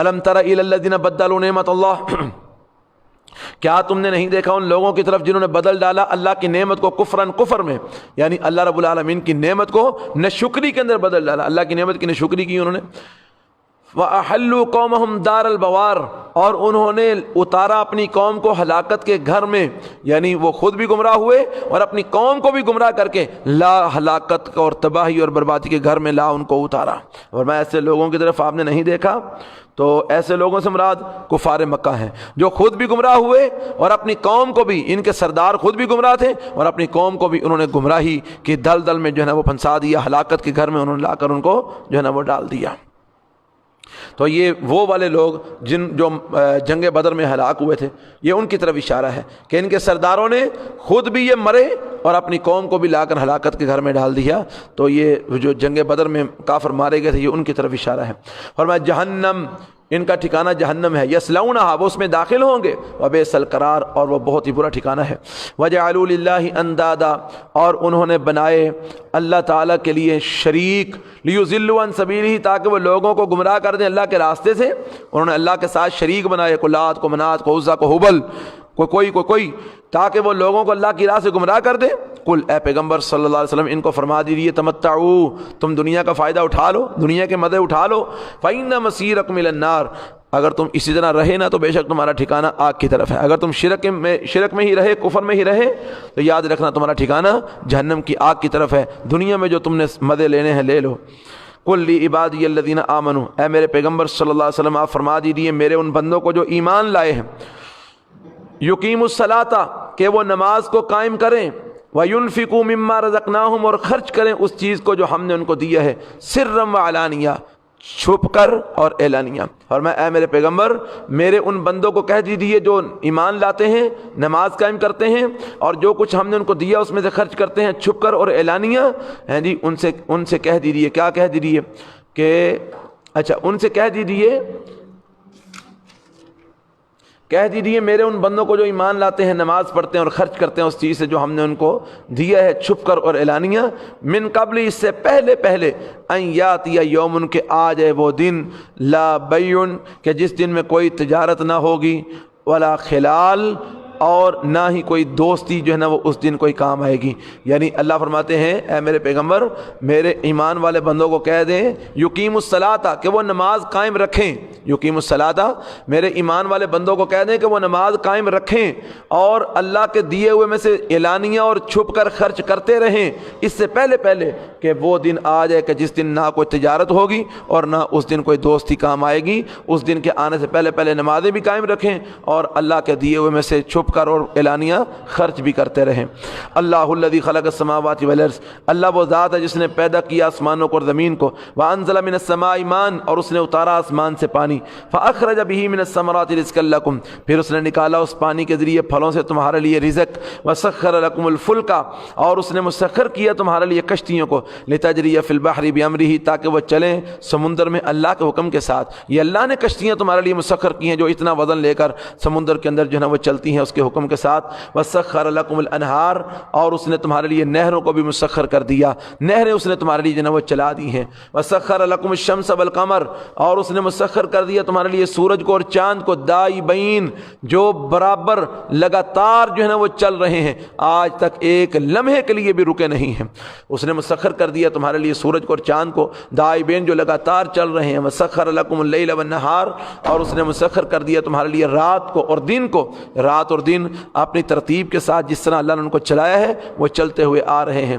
الم تر الی الذین بدلوا نعمت اللہ، کیا تم نے نہیں دیکھا ان لوگوں کی طرف جنہوں نے بدل ڈالا اللہ کی نعمت کو کفرن، کفر میں، یعنی اللہ رب العالمین کی نعمت کو ناشکری کے اندر بدل ڈالا، اللہ کی نعمت کی ناشکری کی انہوں نے. وَأَحَلُّوا قَوْمَهُمْ دَارَ الْبَوَارِ، اور انہوں نے اتارا اپنی قوم کو ہلاکت کے گھر میں، یعنی وہ خود بھی گمراہ ہوئے اور اپنی قوم کو بھی گمراہ کر کے لا ہلاکت اور تباہی اور بربادی کے گھر میں لا ان کو اتارا. اور میں ایسے لوگوں کی طرف آپ نے نہیں دیکھا؟ تو ایسے لوگوں سے مراد کفار مکہ ہیں جو خود بھی گمراہ ہوئے اور اپنی قوم کو بھی، ان کے سردار خود بھی گمراہ تھے اور اپنی قوم کو بھی انہوں نے گمراہی کی دلدل میں جو ہے نا وہ پھنسا دیا، ہلاکت کے گھر میں انہوں نے لا کر ان کو جو ہے نا وہ ڈال دیا. تو یہ وہ والے لوگ جو جنگ بدر میں ہلاک ہوئے تھے، یہ ان کی طرف اشارہ ہے کہ ان کے سرداروں نے خود بھی یہ مرے اور اپنی قوم کو بھی لا کر ہلاکت کے گھر میں ڈال دیا. تو یہ جو جنگ بدر میں کافر مارے گئے تھے، یہ ان کی طرف اشارہ ہے. فرمایا جہنم، ان کا ٹھکانہ جہنم ہے، یصلونھا، وہ اس میں داخل ہوں گے، وبئس القرار، اور وہ بہت ہی برا ٹھکانہ ہے. وجعلوا للہ اندادا، اور انہوں نے بنائے اللہ تعالیٰ کے لیے شریک، لیضلوا عن سبیلہ، تاکہ وہ لوگوں کو گمراہ کر دیں اللہ کے راستے سے. انہوں نے اللہ کے ساتھ شریک بنائے، کو لات، کو منات، کو عزا، کو حبل، کوئی تاکہ وہ لوگوں کو اللہ کی راہ سے گمراہ کر دے. قل، اے پیغمبر صلی اللہ علیہ وسلم ان کو فرما دیجیے، تمتعوا، تم دنیا کا فائدہ اٹھا لو، دنیا کے مزے اٹھا لو، فإن مصیرکم الی النار، اگر تم اسی طرح رہے نا تو بے شک تمہارا ٹھکانہ آگ کی طرف ہے. اگر تم شرک میں ہی رہے، کفر میں ہی رہے، تو یاد رکھنا تمہارا ٹھکانہ جہنم کی آگ کی طرف ہے. دنیا میں جو تم نے مزے لینے ہیں لے لو. قل لعبادی الذین آمنوا، اے میرے پیغمبر صلی اللہ علیہ وسلم آپ فرما دیجیے میرے ان بندوں کو جو ایمان لائے ہیں، یقیموا الصلاۃ، کہ وہ نماز کو قائم کریں، وَيُنْفِقُوا مِمَّا رَزَقْنَاهُمْ، اور خرچ کریں اس چیز کو جو ہم نے ان کو دیا ہے، سرًا وعلانیہ، چھپ کر اور اعلانیہ۔ فرمایا اے میرے پیغمبر، میرے ان بندوں کو کہہ دیجیے جو ایمان لاتے ہیں، نماز قائم کرتے ہیں، اور جو کچھ ہم نے ان کو دیا اس میں سے خرچ کرتے ہیں چھپ کر اور اعلانیہ، ہیں جی، ان سے کہہ دیجیے، کیا کہہ دیجیے کہ اچھا ان سے کہہ دیجیے میرے ان بندوں کو جو ایمان لاتے ہیں، نماز پڑھتے ہیں اور خرچ کرتے ہیں اس چیز سے جو ہم نے ان کو دیا ہے، چھپ کر اور اعلانیہ، من قبل، اس سے پہلے ان یاتی یوم، کہ آ جائے وہ دن، لا بیع، کہ جس دن میں کوئی تجارت نہ ہوگی، ولا خلال، اور نہ ہی کوئی دوستی جو ہے نا وہ اس دن کوئی کام آئے گی۔ یعنی اللہ فرماتے ہیں اے میرے پیغمبر، میرے ایمان والے بندوں کو کہہ دیں یقیم الصلاۃ، کہ وہ نماز قائم رکھیں، یقیم الصلاۃ، میرے ایمان والے بندوں کو کہہ دیں کہ وہ نماز قائم رکھیں اور اللہ کے دیے ہوئے میں سے اعلانیہ اور چھپ کر خرچ کرتے رہیں، اس سے پہلے کہ وہ دن آ جائے کہ جس دن نہ کوئی تجارت ہوگی اور نہ اس دن کوئی دوستی کام آئے گی۔ اس دن کے آنے سے پہلے نمازیں بھی قائم رکھیں اور اللہ کے دیے ہوئے میں سے چھپ کر اور اعلانیہ خرچ بھی کرتے رہیں۔ اللہ الذی خلق السماوات والارض، اللہ وہ ذات ہے جس نے پیدا کیا آسمانوں کو اور زمین کو، وانزل من السماء ماء، اور اس نے اتارا آسمان سے پانی، فاخرج به من الثمرات رزقا لکم، پھر اس نے نکالا اس پانی کے ذریعے پھلوں سے تمہارے لیے رزق، وسخر لکم الفلک، اور اس نے مسخر کیا تمہارے لیے کشتیوں کو، لتجری فی البحر بامرہ، تاکہ وہ چلیں سمندر میں اللہ کے حکم کے ساتھ۔ یہ اللہ نے کشتیاں تمہارے لیے مسخر کی ہیں جو اتنا وزن لے کر سمندر کے اندر جو ہے نا وہ چلتی ہیں اس کے حکم کے ساتھ۔ وسخر لکم الانہار، اور اس نے تمہارے لیے نہروں کو بھی مسخر کر دیا، نہریں اس نے تمہارے لیے جو ہے نا وہ چلا دی ہیں۔ وسخر لکم الشمس والقمر، اور اس نے مسخر کر دیا تمہارے لیے سورج کو اور چاند کو، دائبین، جو برابر لگاتار جو ہے نا وہ چل رہے ہیں، آج تک ایک لمحے کے لیے بھی رکے نہیں ہیں۔ اس نے مسخر کر دیا تمہارے لیے سورج کو اور چاند کو، دائبین، جو لگاتار چل رہے ہیں۔ وسخر لکم اللیل والنہار، اور اس نے مسخر کر دیا تمہارے لیے رات کو اور دن کو، رات اور دن اپنی ترتیب کے ساتھ جس طرح اللہ نے ان کو چلایا ہے وہ چلتے ہوئے آ رہے ہیں۔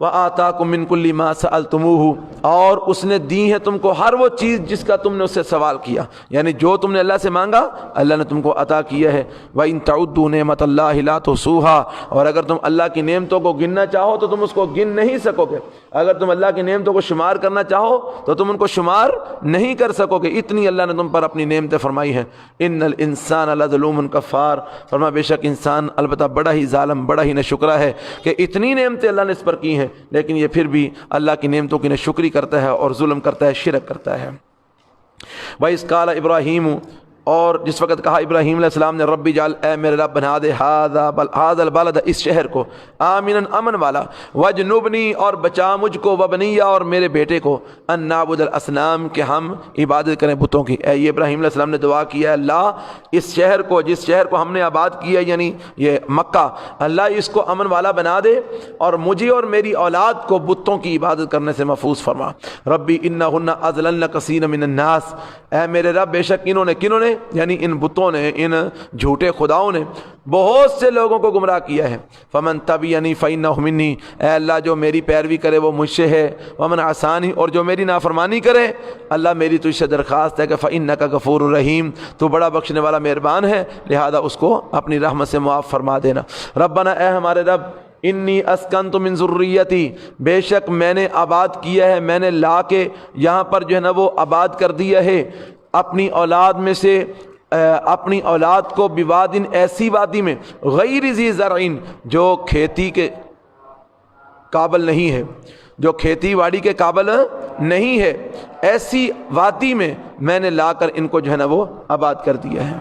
وَآتَاكُم مِّن كُلِّ مَا سَأَلْتُمُوهُ، اور اس نے دی ہے تم کو ہر وہ چیز جس کا تم نے اس سے سوال کیا، یعنی جو تم نے اللہ سے مانگا اللہ نے تم کو عطا کیا ہے۔ وَإِن تَعُدُّوا نِعْمَتَ اللَّهِ لَا تُحْصُوهَا، اور اگر تم اللہ کی نعمتوں کو گننا چاہو تو تم اس کو گن نہیں سکو گے، اگر تم اللہ کی نعمتوں کو شمار کرنا چاہو تو تم ان کو شمار نہیں کر سکو گے، اتنی اللہ نے تم پر اپنی نعمتیں فرمائی ہیں۔ إِنَّ الْإِنسَانَ لَظَلُومٌ كَفَّارٌ، فرمایا بے شک انسان البتہ بڑا ہی ظالم، بڑا ہی ناشکرا ہے کہ اتنی نعمتیں اللہ نے اس پر کی ہیں لیکن یہ پھر بھی اللہ کی نعمتوں کی ناشکری کرتا ہے اور ظلم کرتا ہے، شرک کرتا ہے۔ وَإِذْ قَالَ إِبْرَاهِيمُ، اور جس وقت کہا ابراہیم علیہ السلام نے، ربی جعل، اے میرے رب بنا دے، ھذا البلد، اس شہر کو، آمنا، امن والا، وجنبنی، اور بچا مجھ کو، وبنیہ، اور میرے بیٹے کو، ان نعبد الاصنام، کہ ہم عبادت کریں بتوں کی۔ اے یہ ابراہیم علیہ السلام نے دعا کیا ہے، اللہ اس شہر کو، جس شہر کو ہم نے آباد کیا یعنی یہ مکہ، اللہ اس کو امن والا بنا دے اور مجھے اور میری اولاد کو بتوں کی عبادت کرنے سے محفوظ فرما۔ ربی انہن اضللن کثیر من الناس، اے میرے رب بے شک انہوں نے، کنہوں نے، یعنی ان بتوں نے، ان جھوٹے خداؤں نے بہت سے لوگوں کو گمراہ کیا ہے۔ فمن تبعنی فإنہ منی، اے اللہ جو میری پیروی کرے وہ مجھ سے ہے، ومن عصانی، اور جو میری نافرمانی کرے، اللہ میری تجھ سے درخواست ہے کہ فإنک غفور رحیم، تو بڑا بخشنے والا مہربان ہے، لہذا اس کو اپنی رحمت سے معاف فرما دینا۔ ربنا، اے ہمارے رب، انی اسکنت من ذریتی، بے شک میں نے آباد کیا ہے، میں نے لا کے یہاں پر جو ہے نا وہ آباد کر دیا ہے اپنی اولاد میں سے، اپنی اولاد کو، بوادن، ایسی وادی میں، غیر ذی زرعین، جو کھیتی کے قابل نہیں ہے، جو کھیتی باڑی کے قابل نہیں ہے، ایسی وادی میں میں نے لا کر ان کو جو ہے نا وہ آباد کر دیا ہے۔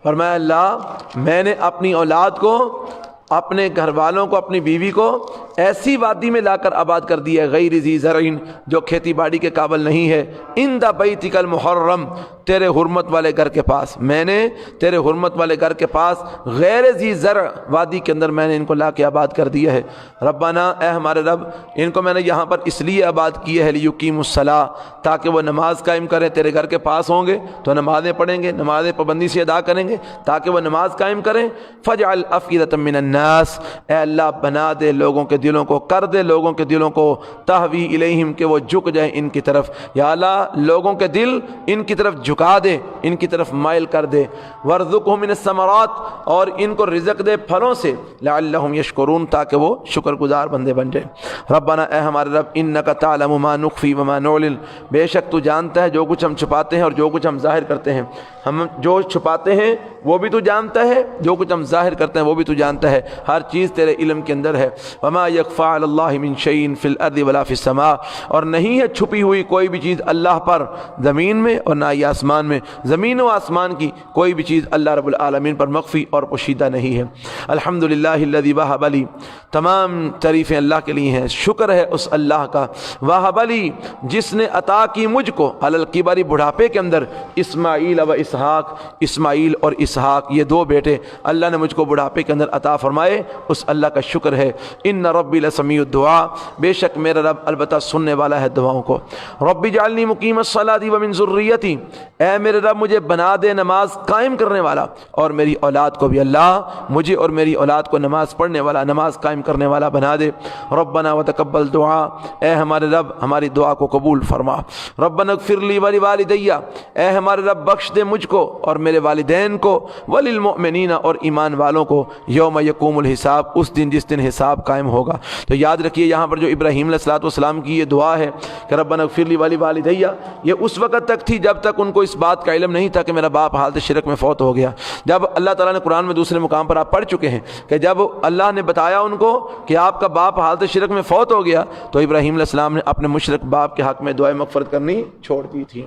فرمایا اللہ میں نے اپنی اولاد کو، اپنے گھر والوں کو، اپنی بیوی کو ایسی وادی میں لا کر آباد کر دیا ہے، غیر ذی زرعین، جو کھیتی باڑی کے قابل نہیں ہے، عند بیتک المحرم، تیرے حرمت والے گھر کے پاس، میں نے تیرے حرمت والے گھر کے پاس غیر ذی زرع وادی کے اندر میں نے ان کو لا کے آباد کر دیا ہے۔ ربنا، اے ہمارے رب، ان کو میں نے یہاں پر اس لیے آباد کیا ہے، لیقیموا الصلاۃ، تاکہ وہ نماز قائم کریں، تیرے گھر کے پاس ہوں گے تو نمازیں پڑھیں گے، نمازیں پابندی سے ادا کریں گے تاکہ وہ نماز قائم کریں۔ فجعل افئدۃ من الناس، اے اللہ بنا دے لوگوں کے دلوں دلوں کو، کر دے لوگوں کے دلوں کو تہوی الیہم کہ وہ جھک جائیں ان کی طرف، یا اللہ لوگوں کے دل ان کی طرف جھکا دے، ان کی طرف مائل کر دے، وارزقہم من الثمرات اور ان کو رزق دے پھلوں سے، لعلہم یشکرون تاکہ وہ شکر گزار بندے بن جائیں۔ ربنا اے ہمارے رب انک تعلم ما نخفی وما نعلن، بے شک تو جانتا ہے جو کچھ ہم چھپاتے ہیں اور جو کچھ ہم ظاہر کرتے ہیں، ہم جو چھپاتے ہیں وہ بھی تو جانتا ہے، جو کچھ ہم ظاہر کرتے ہیں وہ بھی تو جانتا ہے، ہر چیز تیرے علم کے اندر ہے۔ وما یخفی علی اللہ من شیء فی الارض ولا فی السماء، اور نہیں ہے چھپی ہوئی کوئی بھی چیز اللہ پر زمین میں اور نہ ہی آسمان میں، زمین و آسمان کی کوئی بھی چیز اللہ رب العالمین پر مخفی اور پوشیدہ نہیں ہے۔ الحمدللہ الذی وہب لی، تمام تعریفیں اللہ کے لیے ہیں، شکر ہے اس اللہ کا، وہب لی جس نے عطا کی مجھ کو علی الکبر بڑھاپے کے اندر، اسماعیل و اسحاق، اسماعیل اور اسحاق یہ دو بیٹے اللہ نے مجھ کو بڑھاپے کے اندر عطا فرمائے، اس اللہ کا شکر ہے۔ ان ربی لسمیع الدعاء، بے شک میرا رب البتہ سننے والا ہے دعاؤں کو۔ رب اجعلنی مقیم الصلاۃ ومن ذریتی، اے میرے رب مجھے بنا دے نماز قائم کرنے والا، اور میری اولاد کو بھی اللہ مجھے اور میری اولاد کو نماز پڑھنے والا، نماز قائم کرنے والا بنا دے۔ ربنا وتقبل دعا، اے ہمارے رب ہماری دعا کو قبول فرما۔ ربنا اغفر لی ولوالدی، اے ہمارے رب بخش دے مجھ کو اور میرے والدین کو، وللمؤمنین اور ایمان والوں کو، یوم یقوم الحساب، اس دن جس دن حساب قائم ہوگا۔ تو یاد رکھیے یہاں پر جو ابراہیم علیہ الصلوۃ والسلام کی یہ دعا ہے کہ ربنا اغفر لی ولوالدی، یہ اس وقت تک تھی جب تک ان کو اس بات کا علم نہیں تھا کہ میرا باپ حالت شرک میں فوت ہو گیا۔ جب اللہ تعالیٰ نے قرآن میں دوسرے مقام پر آپ پڑھ چکے ہیں کہ جب اللہ نے بتایا ان کو کہ آپ کا باپ حالت شرک میں فوت ہو گیا، تو ابراہیم علیہ السلام نے اپنے مشرک باپ کے حق میں دعائے مغفرت کرنی چھوڑ دی تھی۔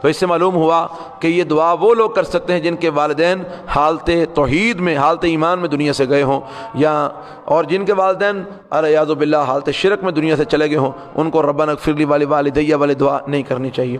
تو اس سے معلوم ہوا کہ یہ دعا وہ لوگ کر سکتے ہیں جن کے والدین حالت توحید میں، حالت ایمان میں دنیا سے گئے ہوں، یا اور جن کے والدین الیاذ باللہ حالت شرک میں دنیا سے چلے گئے ہوں، ان کو ربنا اغفر لی ولوالدی والی دعا نہیں کرنی چاہیے۔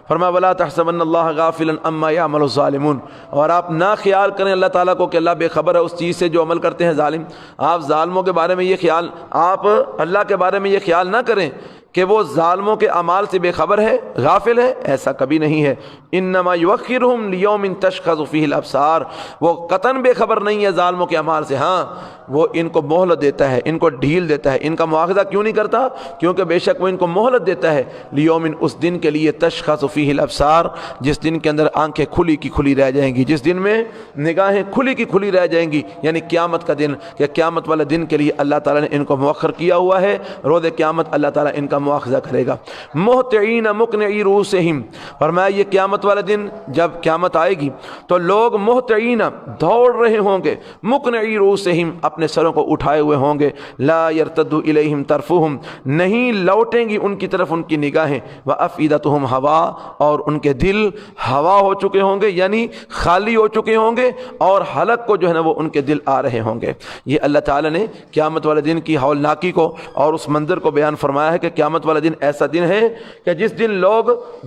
فرمایا ولا تحسبن اللہ غافلا عما یعمل الظالمون، اور آپ نہ خیال کریں اللہ تعالیٰ کو کہ اللہ بے خبر ہے اس چیز سے جو عمل کرتے ہیں ظالم۔ آپ ظالموں کے بارے میں یہ خیال، آپ اللہ کے بارے میں یہ خیال نہ کریں کہ وہ ظالموں کے اعمال سے بے خبر ہے، غافل ہے، ایسا کبھی نہیں ہے۔ انما یؤخرہم لیوم تشخص فیہ الابصار، وہ قطعاً بے خبر نہیں ہے ظالموں کے اعمال سے، ہاں وہ ان کو مہلت دیتا ہے، ان کو ڈھیل دیتا ہے، ان کا مواخذہ کیوں نہیں کرتا؟ کیونکہ بے شک وہ ان کو مہلت دیتا ہے، لیوم اس دن کے لیے تشخص فیہ الابصار، جس دن کے اندر آنکھیں کھلی کی کھلی رہ جائیں گی، جس دن میں نگاہیں کھلی کی کھلی رہ جائیں گی، یعنی قیامت کا دن، کہ قیامت والے دن کے لیے اللہ تعالیٰ نے ان کو مؤخر کیا ہوا ہے، روز قیامت اللہ تعالیٰ ان کا مواخذہ کرے گا۔ مہطعین مقنعی رؤوسہم، فرمایا یہ قیامت والا دن جب قیامت آئے گی تو لوگ مہطعین دوڑ رہے ہوں گے، مقنعی رؤوسہم اپنے سروں کو اٹھائے ہوئے ہوں گے، لا یرتد الیہم طرفہم، نہیں لوٹیں گی ان کی طرف ان کی نگاہیں، وافئدتہم ہوا، اور ان کے دل ہوا ہو چکے ہوں گے، یعنی خالی ہو چکے ہوں گے، اور حلق کو جو ہے نا وہ ان کے دل آ رہے ہوں گے۔ یہ اللہ تعالیٰ نے قیامت والے دن کی ہولناکی کو اور اس منظر کو بیان فرمایا ہے کہ قیامت والا دن ایسا دن ہے کہ جس دن لوگ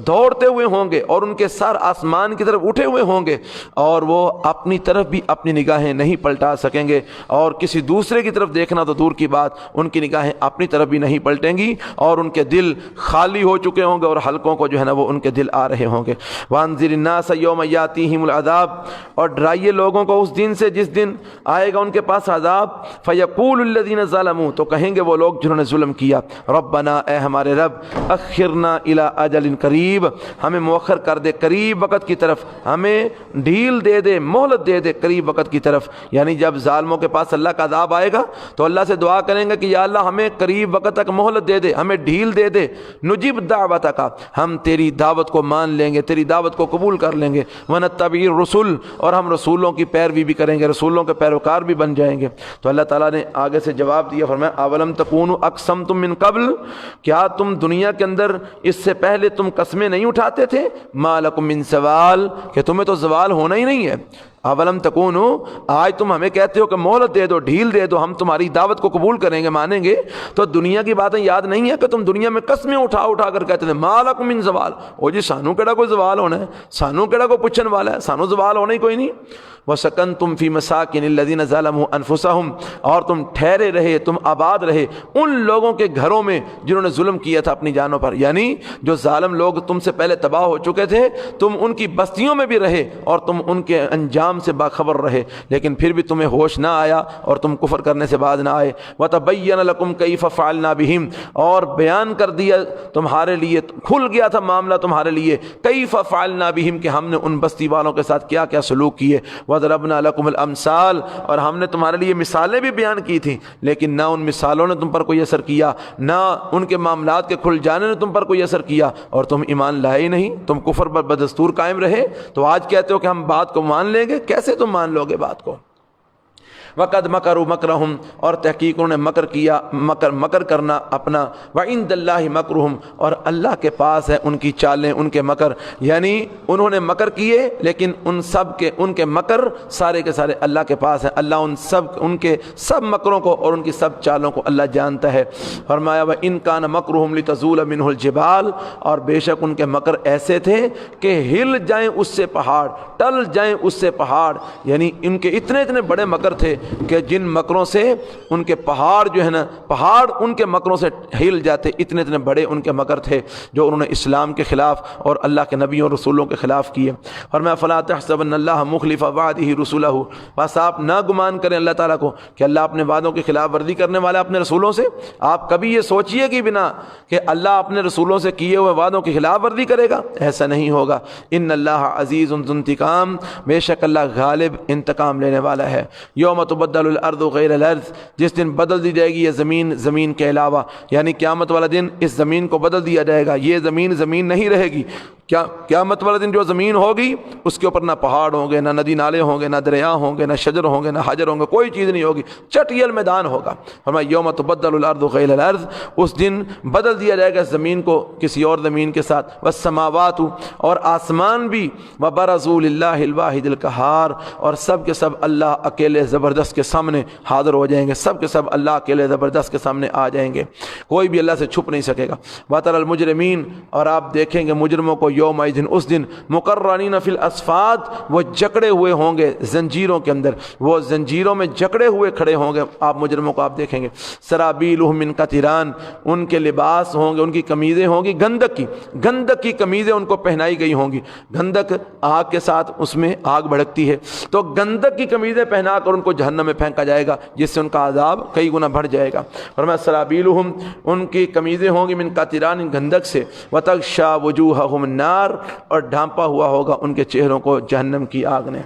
دوڑتے ہوئے ہوں گے اور ان کے سر آسمان کی طرف اٹھے ہوئے ہوں گے، اور وہ اپنی طرف بھی اپنی نگاہیں نہیں پلٹا سکیں گے، اور کسی دوسرے کی طرف دیکھنا تو دور کی بات، ان کی نگاہیں اپنی طرف بھی نہیں پلٹیں گی، اور ان کے دل خالی ہو چکے ہوں گے، اور حلقوں کو جو ہے نا وہ ان کے دل آ رہے ہوں گے۔ وانذر الناس یوم یاتیہم العذاب، اور ڈرائیے لوگوں کو اس دن سے جس دن آئے گا ان کے پاس عذاب، فیقول الذین ظلموا، تو کہیں گے وہ لوگ جنہوں نے ظلم کیا، ربنا اے ہمارے رب، اخرنا الی اجل قریب، ہمیں مؤخر کر دے قریب وقت کی طرف، ہمیں ڈھیل دے دے، مہلت دے دے قریب وقت کی طرف، یعنی جب ظالموں کے پاس اللہ کا عذاب آئے گا تو اللہ سے دعا کریں گے کہ یا اللہ ہمیں قریب وقت تک مہلت دے دے، ہمیں ڈھیل دے دے، نجیب دعوتک، ہم تیری دعوت کو مان لیں گے، تیری دعوت کو قبول کر لیں گے، ونتبع الرسل، اور ہم رسولوں کی پیروی بھی کریں گے، رسولوں کے پیروکار بھی بن جائیں گے۔ تو اللہ تعالیٰ نے آگے سے جواب دیا، فرمایا اولم تکونوا اقسمتم من قبل، کیا تم دنیا کے اندر اس سے پہلے تم قسمیں نہیں اٹھاتے تھے، ما لکم من زوال، کہ تمہیں تو زوال ہونا ہی نہیں ہے۔ اولم تکونو، آج تم ہمیں کہتے ہو کہ مہلت دے دو، ڈھیل دے دو، ہم تمہاری دعوت کو قبول کریں گے، مانیں گے، تو دنیا کی باتیں یاد نہیں ہے کہ تم دنیا میں قسمیں اٹھا اٹھا کر کہتے تھے ما لکم من زوال، او جی سانو کیڑا کوئی زوال ہونا ہے، سانو کیڑا کوئی پوچھن والا ہے، سانو زوال ہونا ہی کوئی نہیں۔ وسکنتم فی مساکن الذین ظلموا انفسہم، اور تم ٹھہرے رہے، تم آباد رہے ان لوگوں کے گھروں میں جنہوں نے ظلم کیا تھا اپنی جانوں پر، یعنی جو ظالم لوگ تم سے پہلے تباہ ہو چکے تھے، تم ان کی بستیوں میں بھی رہے اور تم ان کے انجام تمام سے باخبر رہے لیکن پھر بھی تمہیں ہوش نہ آیا اور تم کفر کرنے سے باز نہ آئے۔ وَتَبَيَّنَ لَكُمْ كَيْفَ فَعَلْنَا بِهِمْ، اور بیان کر دیا تمہارے لیے، کھل گیا تھا معاملہ تمہارے لیے، كَيْفَ فَعَلْنَا بِهِمْ کہ ہم نے ان بستی والوں کے ساتھ کیا کیا سلوک کیے۔ وَضَرَبْنَا لَكُمُ الْأَمْثَالَ، اور ہم نے تمہارے لیے مثالیں بھی بیان کی تھیں لیکن نہ ان مثالوں نے تم پر کوئی اثر کیا، نہ ان کے معاملات کے کھل جانے نے تم پر کوئی اثر کیا، اور تم ایمان لائے نہیں، تم کفر پر بدستور قائم رہے۔ تو آج کہتے ہو کہ ہم بات کو مان لیں گے، کیسے تم مان لو گے بات کو؟ وَقَدْ مَكَرُوا مَكْرَهُمْ، اور تحقیق انہوں نے مکر کیا، مکر کرنا اپنا۔ وَعِندَ اللَّهِ مَكْرُهُمْ، اور اللہ کے پاس ہے ان کی چالیں، ان کے مکر، یعنی انہوں نے مکر کیے لیکن ان کے مکر سارے کے سارے اللہ کے پاس ہیں۔ اللہ ان کے سب مکروں کو اور ان کی سب چالوں کو اللہ جانتا ہے۔ فرمایا وَإِنْ كَانَ مَكْرُهُمْ لِتَزُولَ مِنْهُ الْجِبَالُ، اور بے شک ان کے مکر ایسے تھے کہ ہل جائیں اس سے پہاڑ، ٹل جائیں اس سے پہاڑ، یعنی ان کے اتنے بڑے مکر تھے کہ جن مکروں سے ان کے پہاڑ جو ہے نا، پہاڑ ان کے مکروں سے ہل جاتے، اتنے بڑے ان کے مکر تھے جو انہوں نے اسلام کے خلاف اور اللہ کے نبیوں اور رسولوں کے خلاف کیے۔ فرمایا فَلَا تَحْسَبَنَّ اللَّهَ مُخْلِفَ وَعْدِهِ رُسُلَهُ، بس آپ نہ گمان کریں اللہ تعالیٰ کو کہ اللہ اپنے وعدوں کی خلاف ورزی کرنے والا اپنے رسولوں سے۔ آپ کبھی یہ سوچئے کہ بنا کہ اللہ اپنے رسولوں سے کیے ہوئے وعدوں کی خلاف ورزی کرے گا، ایسا نہیں ہوگا۔ ان اللہ عزیز ذو انتقام، بے شک اللہ غالب انتقام لینے والا ہے۔ یوم تبدل الارض غیر الارض، جس دن بدل دی جائے گی یہ زمین کے علاوہ، یعنی قیامت والا دن اس زمین کو بدل دیا جائے گا، یہ زمین نہیں رہے گی۔ قیامت والا دن جو زمین ہوگی اس کے اوپر نہ پہاڑ ہوں گے، نہ ندی نالے ہوں گے، نہ دریا ہوں گے، نہ شجر ہوں گے، نہ حجر ہوں گے، کوئی چیز نہیں ہوگی، چٹیل میدان ہوگا۔ فرمایا یوم تبدل الارض غیر الارض، اس دن بدل دیا جائے گا زمین کو کسی اور زمین کے ساتھ۔ والسماوات، اور آسمان بھی، وبرزوا للہ الواحد القہار، اور سب کے سب اللہ اکیلے زبردست کے سامنے حاضر ہو جائیں گے، سب کے سب اللہ اکیلے زبردست کے سامنے آ جائیں گے، کوئی بھی اللہ سے چھپ نہیں سکے گا۔ وَتَرَى الْمُجْرِمِينَ، اور آپ دیکھیں گے مجرموں کو یومئذ، اس دن، مقرنین فی الاصفاد، وہ جکڑے ہوئے ہوں گے زنجیروں کے اندر، وہ زنجیروں میں جکڑے ہوئے کھڑے ہوں گے۔ آپ مجرموں کو آپ دیکھیں گے، سرابیلہم من قطران، ان کے لباس ہوں گے، ان کی قمیضیں ہوں گی گندک کی قمیضیں ان کو پہنائی گئی ہوں گی۔ گندک آگ کے ساتھ اس میں آگ بھڑکتی ہے، تو گندک کی قمیضیں پہنا کر ان کو جہنم میں پھینکا جائے گا، جس سے ان کا عذاب کئی گنا بڑھ جائے گا۔ فرمایا سرابیلہم، ان کی قمیضیں ہوں گی من قطران، گندک سے، وتغشی وجوہہم النار، اور ڈھانپا ہوا ہوگا ان کے چہروں کو جہنم کی آگ نے۔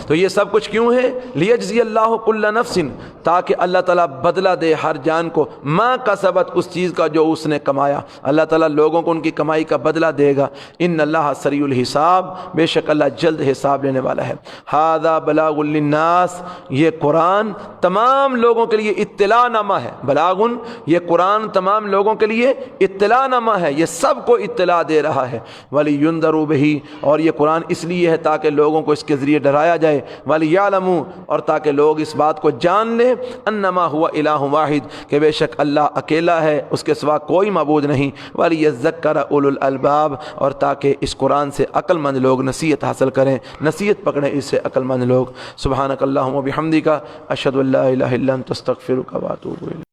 تو یہ سب کچھ کیوں ہے؟ لیجزی اللہ کل نفس، تاکہ اللہ تعالیٰ بدلہ دے ہر جان کو، ما کسبت، اس چیز کا جو اس نے کمایا، اللہ تعالیٰ لوگوں کو ان کی کمائی کا بدلہ دے گا۔ ان اللہ سریع الحساب، بے شک اللہ جلد حساب لینے والا ہے۔ ھذا بلاغ للناس، یہ قرآن تمام لوگوں کے لیے اطلاع نامہ ہے۔ بلاغ، یہ قرآن تمام لوگوں کے لیے اطلاع نامہ ہے، یہ سب کو اطلاع دے رہا ہے۔ وَلِيُنذَرُوا بِهِ، اور یہ قرآن اس لیے ہے تاکہ لوگوں کو اس کے ذریعے ڈرایا جائے، وَلِيَعْلَمُوا، اور تاکہ لوگ اس بات کو جان لیں، انما هو الہ واحد، کہ بے شک اللہ اکیلا ہے، اس کے سوا کوئی معبود نہیں، وَلِيَذَّكَّرَ أُولُو الْأَلْبَابِ، اور تاکہ اس قرآن سے عقل مند لوگ نصیحت حاصل کریں، نصیحت پکڑیں اس سے عقل مند لوگ۔ سبحانک اللہم و بحمدک، اشہد ان لا الہ الا انت، استغفرک و اتوب الیک۔